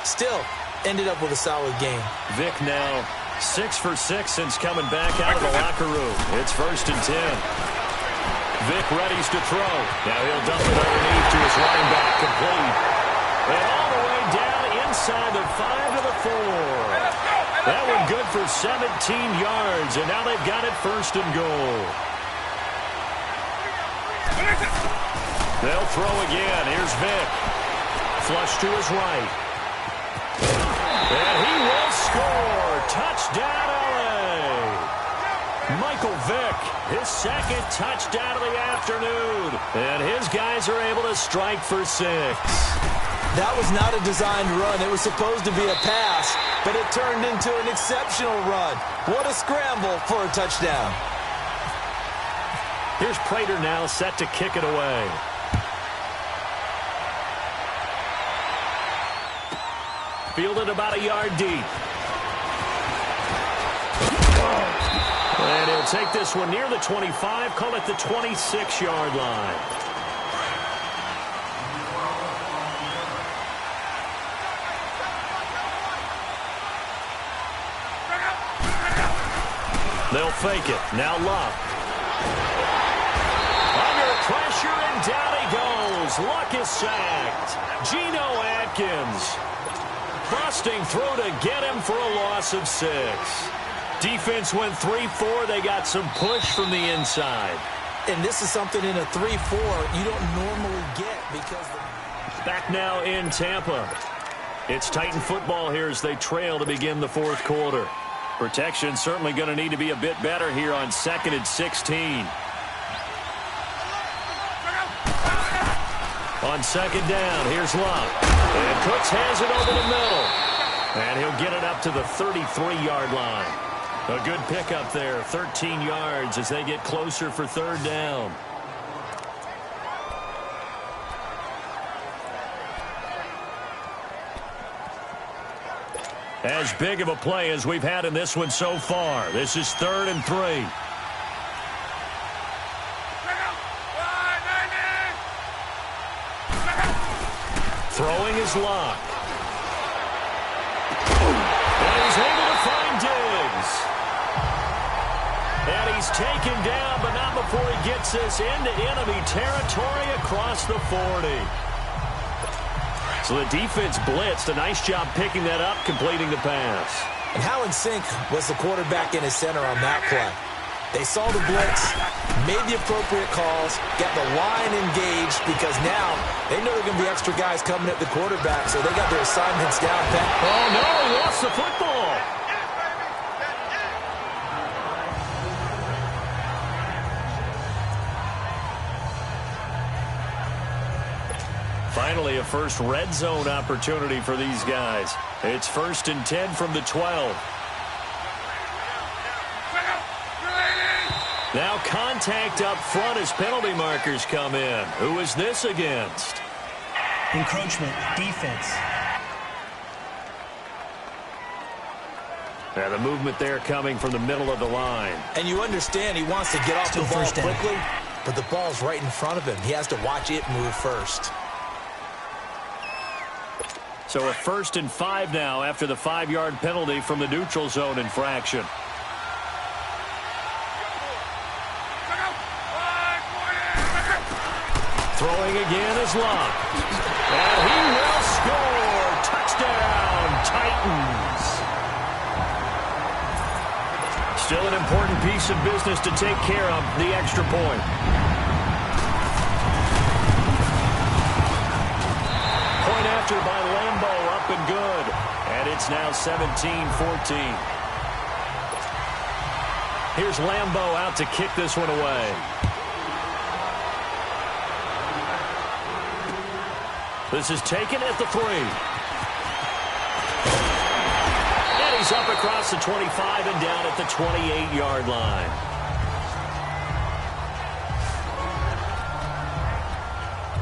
Still, ended up with a solid game. Vick now 6 for 6 since coming back out of the locker room. It's 1st and 10. Vick readies to throw. Now he'll dump it underneath to his running back, complete. And all the way down inside the 5 to the 4. That one good for 17 yards, and now they've got it 1st and goal. They'll throw again. Here's Vick. Flush to his right. And he will score. Touchdown, LA. Michael Vick, his 2nd touchdown of the afternoon. And his guys are able to strike for 6. That was not a designed run. It was supposed to be a pass, but it turned into an exceptional run. What a scramble for a touchdown. Here's Prater now set to kick it away. Fielded about a yard deep. And he'll take this one near the 25, call it the 26-yard line. They'll fake it. Now Love. pressure, and down he goes. Luck is sacked. Geno Atkins busting through to get him for a loss of 6. Defense went 3-4. They got some push from the inside. And this is something in a 3-4 you don't normally get because... Back now in Tampa. It's Titan football here as they trail to begin the fourth quarter. Protection certainly going to need to be a bit better here on 2nd and 16. On 2nd down, here's Luck. And Cooks has it over the middle. And he'll get it up to the 33-yard line. A good pickup there, 13 yards as they get closer for 3rd down. As big of a play as we've had in this one so far. This is 3rd and 3. Throwing is Luck. And he's able to find Diggs. And he's taken down, but not before he gets this into enemy territory across the 40. So the defense blitzed. A nice job picking that up, completing the pass. And how in sync was the quarterback in his center on that play? They saw the blitz, made the appropriate calls, got the line engaged because now they know there are going to be extra guys coming at the quarterback, so they got their assignments down pat. Oh, no, he lost the football. Finally, a first red zone opportunity for these guys. It's 1st and 10 from the 12. Now contact up front as penalty markers come in. Who is this against? Encroachment, defense. Now the movement there coming from the middle of the line. And you understand he wants to get off the ball quickly, but the ball's right in front of him. He has to watch it move first. So a 1st and 5 now after the 5-yard penalty from the neutral zone infraction. Throwing again is Luck. And he will score. Touchdown, Titans. Still an important piece of business to take care of, the extra point. Point after by Lambeau, up and good. And it's now 17-14. Here's Lambeau out to kick this one away. This is taken at the 3. And he's up across the 25 and down at the 28-yard line.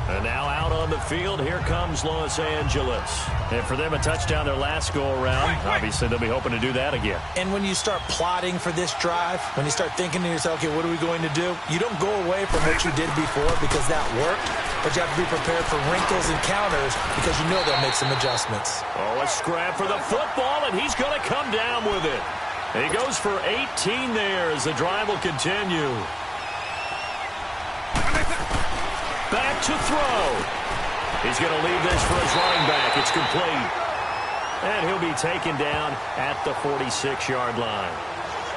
And now out on the field, here comes Los Angeles. And for them, a touchdown their last go-around. Obviously, they'll be hoping to do that again. And when you start plotting for this drive, when you start thinking to yourself, okay, what are we going to do? You don't go away from what you did before because that worked, but you have to be prepared for wrinkles and counters because you know they'll make some adjustments. Oh, a scrap for the football, and he's going to come down with it. He goes for 18 there as the drive will continue. Back to throw. He's going to leave this for his running back. It's complete. And he'll be taken down at the 46-yard line.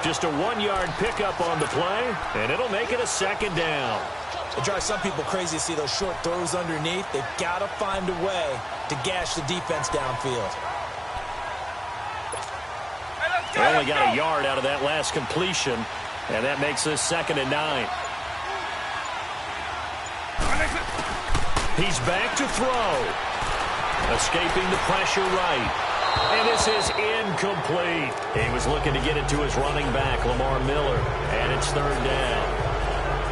Just a 1-yard pickup on the play, and it'll make it a 2nd down. It drives some people crazy to see those short throws underneath. They've got to find a way to gash the defense downfield. They only got a yard out of that last completion, and that makes this 2nd and 9. He's back to throw. Escaping the pressure right. And this is incomplete. He was looking to get it to his running back, Lamar Miller, and it's 3rd down.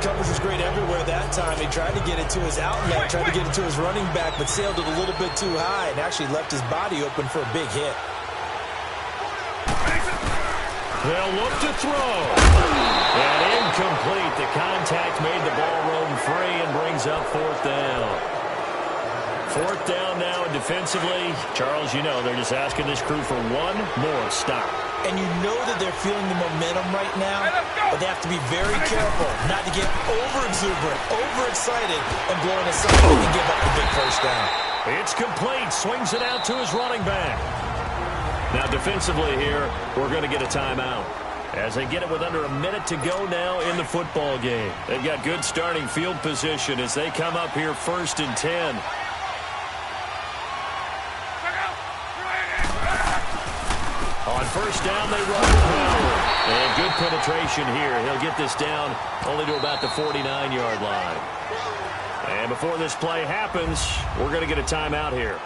Coverage was great everywhere that time. He tried to get it to his outlet, tried to get it to his running back, but sailed it a little bit too high and actually left his body open for a big hit. They'll look to throw. And incomplete. The contact made the ball roam free and brings up 4th down. 4th down now, and defensively, Charles, you know, they're just asking this crew for one more stop. and you know that they're feeling the momentum right now, but they have to be very careful not to get over-exuberant, overexcited, and blowing a side and give up the big first down. It's complete. Swings it out to his running back. Now, defensively here, we're going to get a timeout as they get it with under a minute to go now in the football game. They've got good starting field position as they come up here 1st and 10. On first down, they run with Howard. And good penetration here. He'll get this down only to about the 49-yard line. And before this play happens, we're going to get a timeout here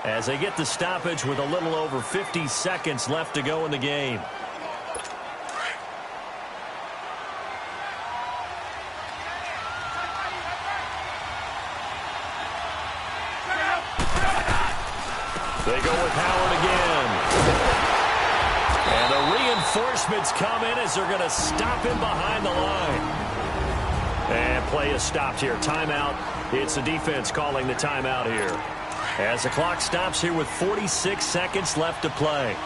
as they get the stoppage with a little over 50 seconds left to go in the game. They go with Howard again. And the reinforcements come in as they're going to stop him behind the line. And play is stopped here. Timeout. It's the defense calling the timeout here. As the clock stops here with 46 seconds left to play.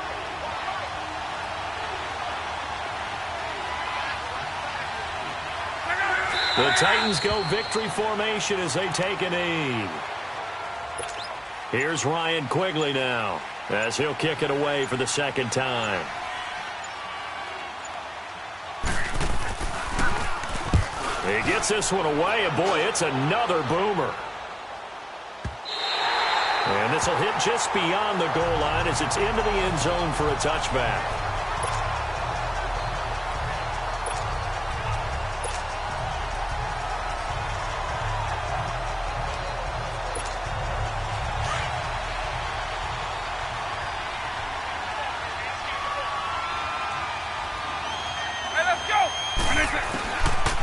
The Titans go victory formation as they take a knee. Here's Ryan Quigley now as he'll kick it away for the second time. He gets this one away, and boy, it's another boomer. And this will hit just beyond the goal line as it's into the end zone for a touchback.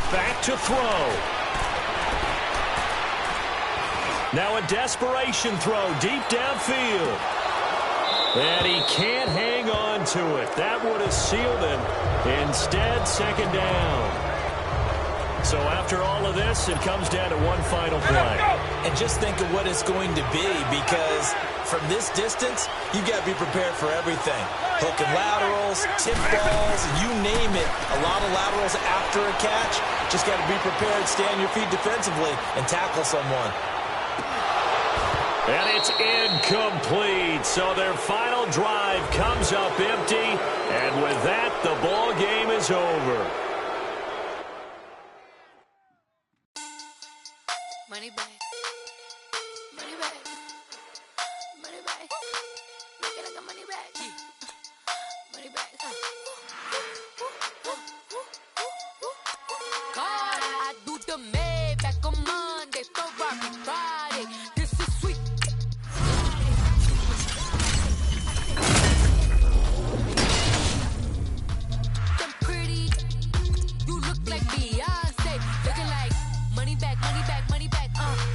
Back to throw. Now a desperation throw deep downfield. And he can't hang on to it. That would have sealed him. Instead, second down. So after all of this, it comes down to one final play. And just think of what it's going to be, because from this distance, you've got to be prepared for everything. Hook and laterals, tip balls, you name it. A lot of laterals after a catch. Just got to be prepared, stay on your feet defensively, and tackle someone. And it's incomplete. So their final drive comes up empty. And with that, the ball game is over. Money back. Money back. Money back. Make it like a money back. Money back. God, I do the Maybach on Monday, Ferrari Friday. This is sweet. Them pretty. You look like Beyonce. Looking like money back, money back, money back,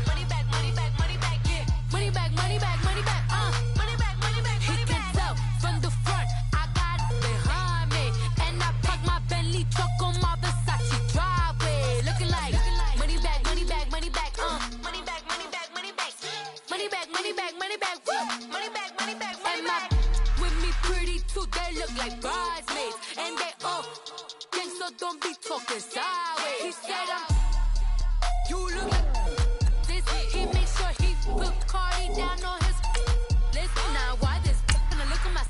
money back, money back, money back, yeah. Money back, money back, money back, money back, money back, money back. He can tell from the front, I got it behind me. And I park my Bentley truck on my Versace driveway. Looking like money back, money back, money back, money back, money back, money back. Money back, money back, money back, money back, money back, money back. With me pretty too, they look like bridesmaids. And they all gang, so don't be talking sideways. He said you look like this. He made sure he put Cardi down on his list. Now why this? Gonna look at my.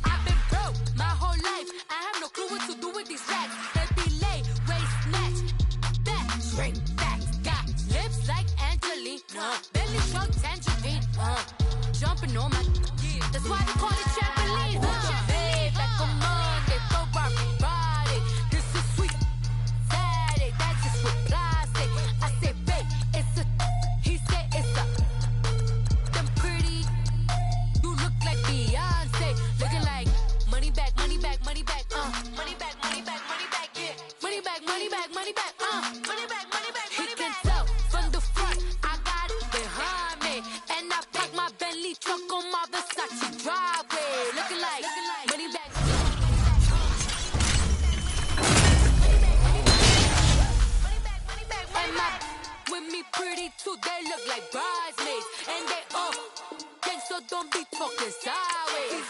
I've been broke my whole life. I have no clue what to do with these racks. They be late, waist snatch, back straight back. Got lips like Angelina, belly truck tangerine. Jumping on my. That's why they call it trampoline. Back on Monday, Ferrari Friday. This is sweet Saturday. That's just with plastic. I say, babe, it's a. He said it's a. Them pretty. You look like Beyonce. Looking like money back, money back, money back, money back, money back, money back, yeah. Money back, money back, money back, money back, money back, money back. He can tell from the front, I got it behind me. And I park my Bentley truck on my Versace driveway. talking sideways.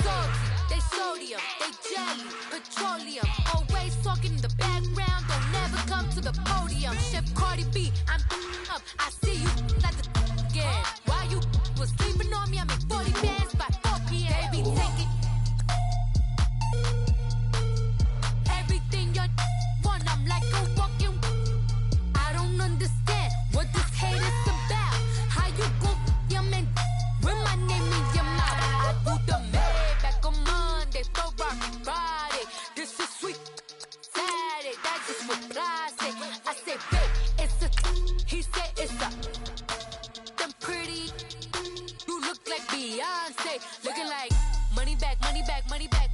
Salty, they sodium, they jelly, petroleum. Always talking in the background, don't never come to the podium. Chef Cardi B, I'm up. I see you at the again. While you was sleeping on me, I make 40 bands by 4 p.m. Baby, take it. Everything you want, I'm like a walking. I don't understand what this hate is about. How you go your man with my name in your mouth? I do the May back on Monday, for rock Friday. This is sweet Saturday, that's just what I say. I say, babe, it's a. He said it's a. Them pretty. You look like Beyonce, looking like money back, money back, money back,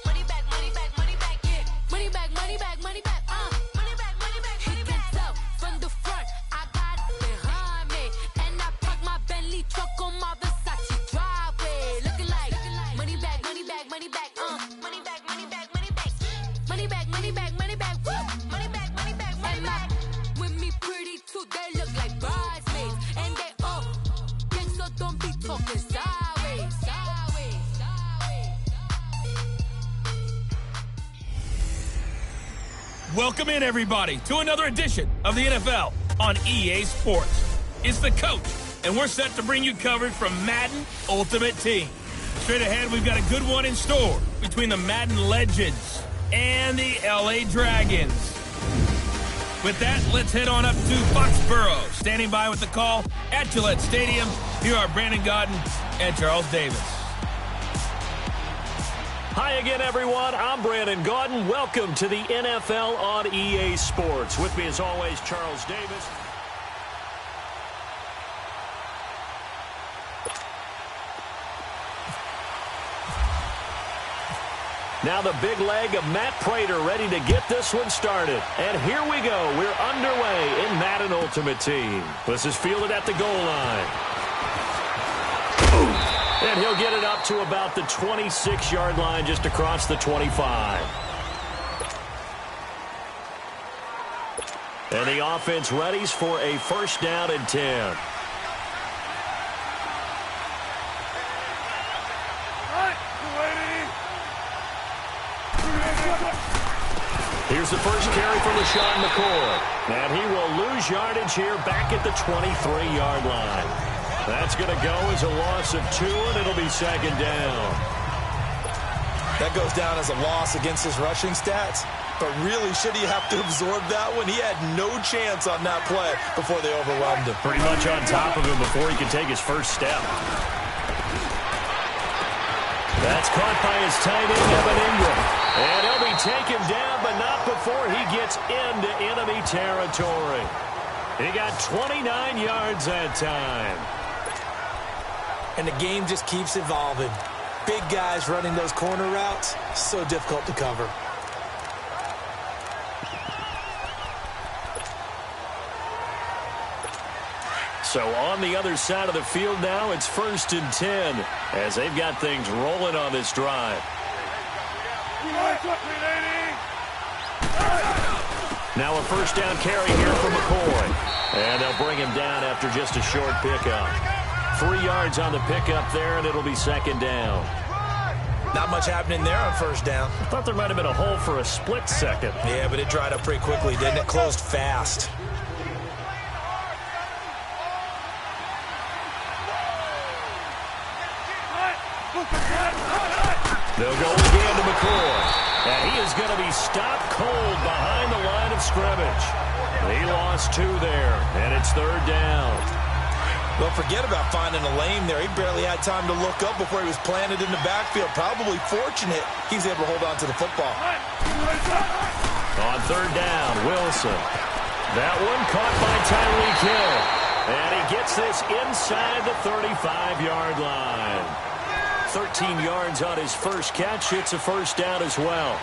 money back, money back, money back, yeah, money back, money back, money back, money back, money back. He can tell from the front, I got it behind me, and I park my Bentley truck on my Versace driveway, looking like money back, money back, money back, money back, money back, money back, money back, money back, money back, money back, money back, money back. With me pretty too, they look like bridesmaids, and they all gang, so don't be talking sideways, sideways, sideways. Welcome in, everybody, to another edition of the NFL on EA Sports. It's the coach, and we're set to bring you coverage from Madden Ultimate Team. Straight ahead, we've got a good one in store between the Madden Legends and the LA Dragons. With that, let's head on up to Foxborough. Standing by with the call at Gillette Stadium, here are Brandon Gaudin and Charles Davis. Hi again, everyone. I'm Brandon Gaudin. Welcome to the NFL on EA Sports. With me, as always, Charles Davis. Now the big leg of Matt Prater ready to get this one started. And here we go. We're underway in Madden Ultimate Team. This is fielded at the goal line. And he'll get it up to about the 26-yard line, just across the 25. And the offense readies for a first down and 10. Here's the first carry for LaShawn McCoy. And he will lose yardage here back at the 23-yard line. That's going to go as a loss of 2, and it'll be second down. That goes down as a loss against his rushing stats. But really, should he have to absorb that one? He had no chance on that play before they overwhelmed him. Pretty much on top of him before he could take his first step. That's caught by his tight end, Evan Ingram. And he'll be taken down, but not before he gets into enemy territory. He got 29 yards that time. And the game just keeps evolving. Big guys running those corner routes, so difficult to cover. So on the other side of the field now, it's 1st and 10 as they've got things rolling on this drive. Now a first down carry here for McCoy. And they'll bring him down after just a short pickup. 3 yards on the pickup there, and it'll be second down. Not much happening there on first down. I thought there might have been a hole for a split second. Yeah, but it dried up pretty quickly, didn't it? Closed fast. They'll go again to McCoy. And he is going to be stopped cold behind the line of scrimmage. He lost 2 there, and it's third down. Well, forget about finding a lane there. He barely had time to look up before he was planted in the backfield. Probably fortunate he's able to hold on to the football. On third down, Wilson. That one caught by Tyreek Hill. And he gets this inside the 35-yard line. 13 yards on his first catch. It's a first down as well.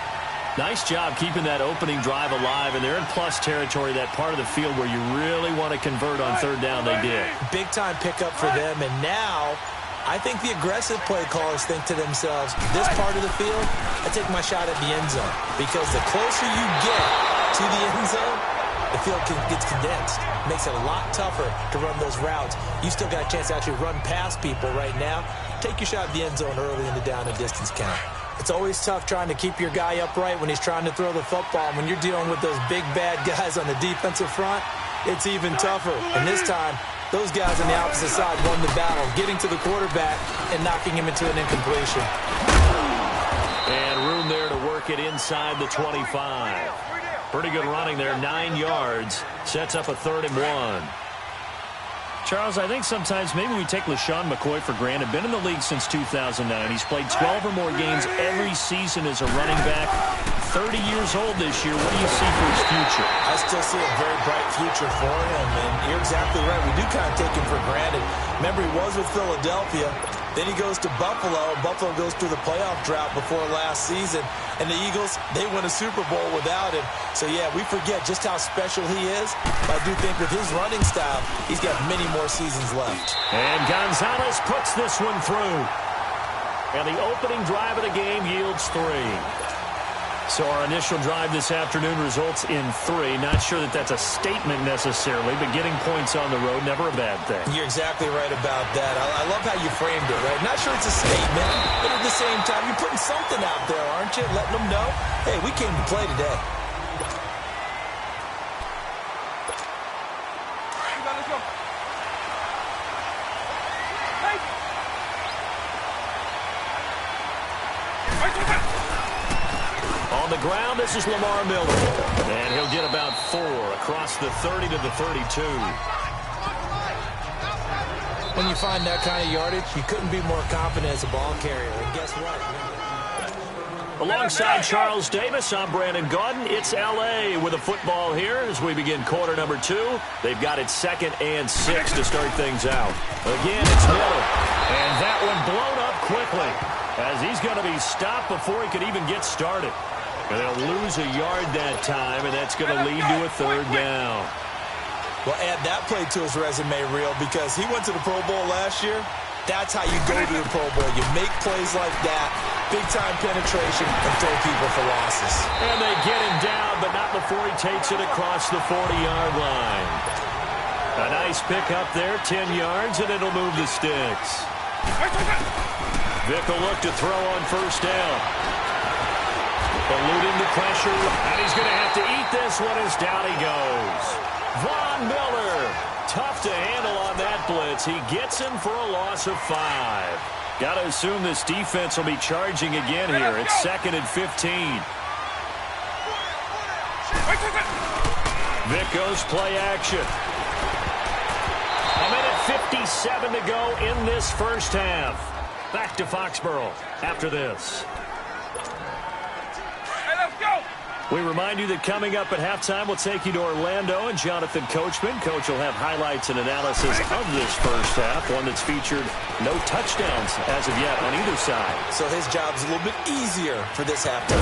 Nice job keeping that opening drive alive, and they're in plus territory, that part of the field where you really want to convert on third down. They did. Big-time pickup for them, and now I think the aggressive play callers think to themselves, this part of the field, I take my shot at the end zone, because the closer you get to the end zone, the field gets condensed. Makes it a lot tougher to run those routes. You still got a chance to actually run past people right now. Take your shot at the end zone early in the down and distance count. It's always tough trying to keep your guy upright when he's trying to throw the football. When you're dealing with those big, bad guys on the defensive front, it's even tougher. And this time, those guys on the opposite side won the battle, getting to the quarterback and knocking him into an incompletion. And room there to work it inside the 25. Pretty good running there, 9 yards. Sets up a 3rd and 1. Charles, I think sometimes maybe we take LaShawn McCoy for granted. Been in the league since 2009. He's played 12 or more games every season as a running back. 30 years old this year. What do you see for his future? I still see a very bright future for him, and you're exactly right. We do kind of take him for granted. Remember, he was with Philadelphia. Then he goes to Buffalo. Buffalo goes through the playoff drought before last season. And the Eagles, they win a Super Bowl without him. So, yeah, we forget just how special he is. But I do think with his running style, he's got many more seasons left. And Gonzalez puts this one through. And the opening drive of the game yields 3. So our initial drive this afternoon results in 3. Not sure that that's a statement necessarily, but getting points on the road, never a bad thing. You're exactly right about that. I love how you framed it, right? Not sure it's a statement, but at the same time, you're putting something out there, aren't you? Letting them know, hey, we came to play today. Let's go. On the ground, this is Lamar Miller. And he'll get about 4 across the 30 to the 32. When you find that kind of yardage, you couldn't be more confident as a ball carrier. And guess what? Alongside Charles Davis, I'm Brandon Gaudin. It's L.A. with a football here as we begin quarter number 2. They've got it 2nd and 6 to start things out. Again, it's Miller. And that one blown up quickly as he's going to be stopped before he could even get started. And they'll lose a yard that time, and that's going to lead to a 3rd down. Well, add that play to his resume reel because he went to the Pro Bowl last year. That's how you go to the Pro Bowl. You make plays like that, big-time penetration, and throw people for losses. And they get him down, but not before he takes it across the 40-yard line. A nice pick up there, 10 yards, and it'll move the sticks. Vick will look to throw on 1st down. Eluding the pressure, and he's going to have to eat this one as down he goes. Von Miller, tough to handle on that blitz. He gets him for a loss of 5. Got to assume this defense will be charging again here. It's 2nd and 15. Vick goes play action. A minute 57 to go in this first half. Back to Foxborough after this. We remind you that coming up at halftime, we'll take you to Orlando and Jonathan Coachman. Coach will have highlights and analysis of this first half, one that's featured no touchdowns as of yet on either side. So his job's a little bit easier for this halftime.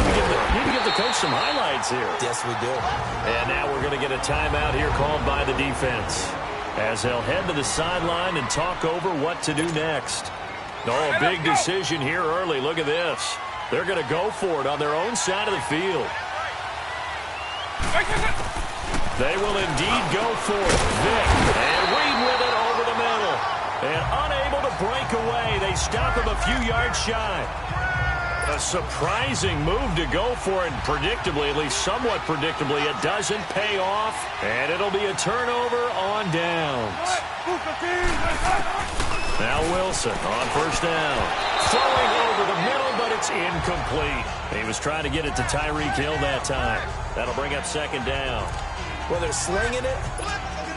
Need to give the coach some highlights here. Yes, we do. And now we're going to get a timeout here called by the defense as they'll head to the sideline and talk over what to do next. Oh, a big decision here early. Look at this. They're going to go for it on their own side of the field. They will indeed go for it. Vick, and Reed with it over the middle. And unable to break away. They stop him a few yards shy. A surprising move to go for it. Predictably, at least somewhat predictably, it doesn't pay off. And it'll be a turnover on downs. Now Wilson on 1st down. Throwing over the middle, but it's incomplete. He was trying to get it to Tyreek Hill that time. That'll bring up 2nd down. Well, they're slinging it,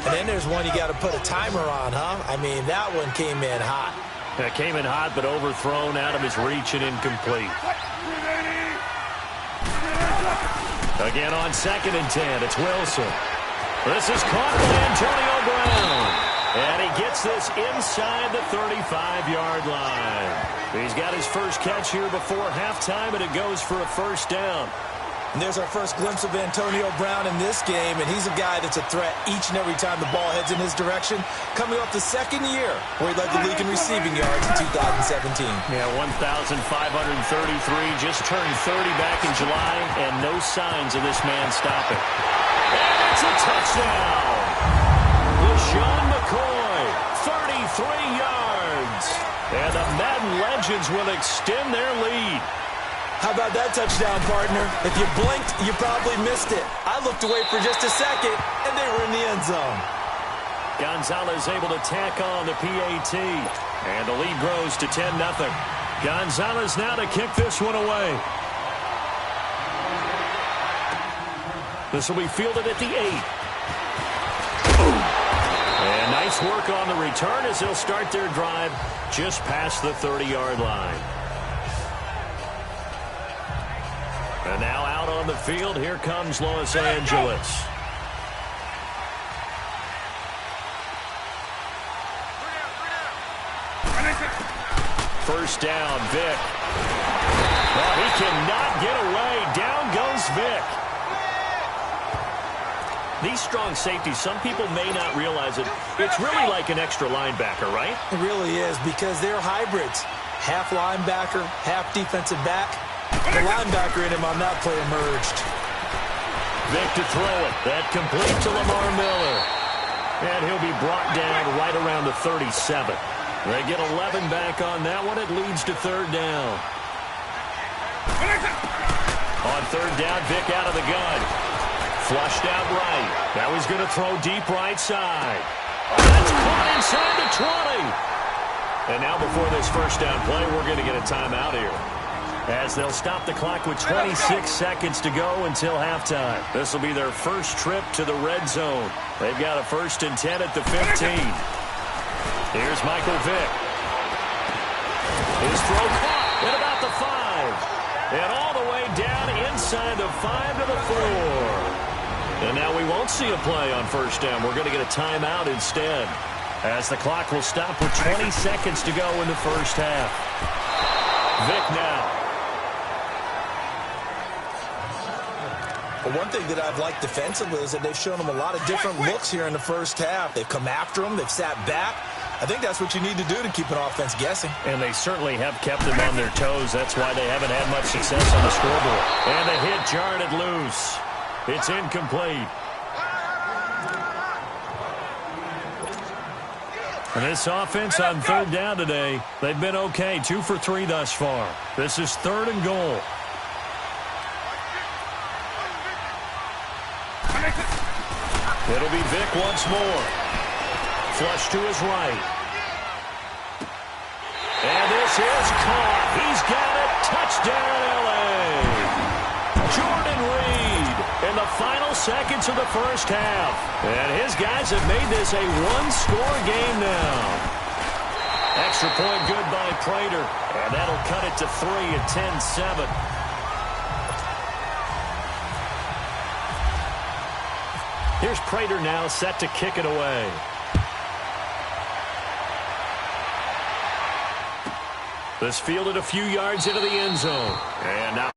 and then there's one you got to put a timer on, huh? I mean, that one came in hot. It came in hot, but overthrown out of his reach and incomplete. Again on 2nd and 10, it's Wilson. This is caught by Antonio Brown. And he gets this inside the 35-yard line. He's got his first catch here before halftime, and it goes for a 1st down. And there's our first glimpse of Antonio Brown in this game, and he's a guy that's a threat each and every time the ball heads in his direction. Coming off the 2nd year where he led the league in receiving yards in 2017. Yeah, 1,533, just turned 30 back in July, and no signs of this man stopping. And it's a touchdown. LaShawn McCoy, 33 yards. And the Madden Legends will extend their lead. How about that touchdown, partner? If you blinked, you probably missed it. I looked away for just a second, and they were in the end zone. Gonzalez able to tack on the PAT. And the lead grows to 10-0. Gonzalez now to kick this one away. This will be fielded at the 8. And nice work on the return as they'll start their drive just past the 30-yard line. And now out on the field, here comes Los Angeles. First down, Vic. Well, he cannot get away. Down goes Vic. These strong safeties, some people may not realize it. It's really like an extra linebacker, right? It really is, because they're hybrids. Half linebacker, half defensive back. The linebacker in him on that play emerged. Vic to throw it. That complete to Lamar Miller. And he'll be brought down right around the 37. They get 11 back on that one. It leads to third down. On third down, Vic out of the gun. Flushed out right. Now he's going to throw deep right side. That's caught inside the 20. And now before this first down play, we're going to get a timeout here, as they'll stop the clock with 26 seconds to go until halftime. This will be their first trip to the red zone. They've got a 1st and 10 at the 15. Here's Michael Vick. His throw caught at about the 5. And all the way down inside the 5 to the 4. And now we won't see a play on first down. We're going to get a timeout instead, as the clock will stop with 20 seconds to go in the first half. Vick now. Well, one thing that I've liked defensively is that they've shown them a lot of different looks here in the first half. They've come after them. They've sat back. I think that's what you need to do to keep an offense guessing. And they certainly have kept them on their toes. That's why they haven't had much success on the scoreboard. And the hit jarred it loose. It's incomplete. And this offense on third down today, they've been okay. 2 for 3 thus far. This is 3rd and goal. It'll be Vic once more. Flush to his right. And this is caught. He's got it. Touchdown, L.A. Jordan Reed in the final seconds of the first half. And his guys have made this a one-score game now. Extra point good by Prater. And that'll cut it to 3 at 10-7. Here's Prater now set to kick it away. This fielded a few yards into the end zone. And now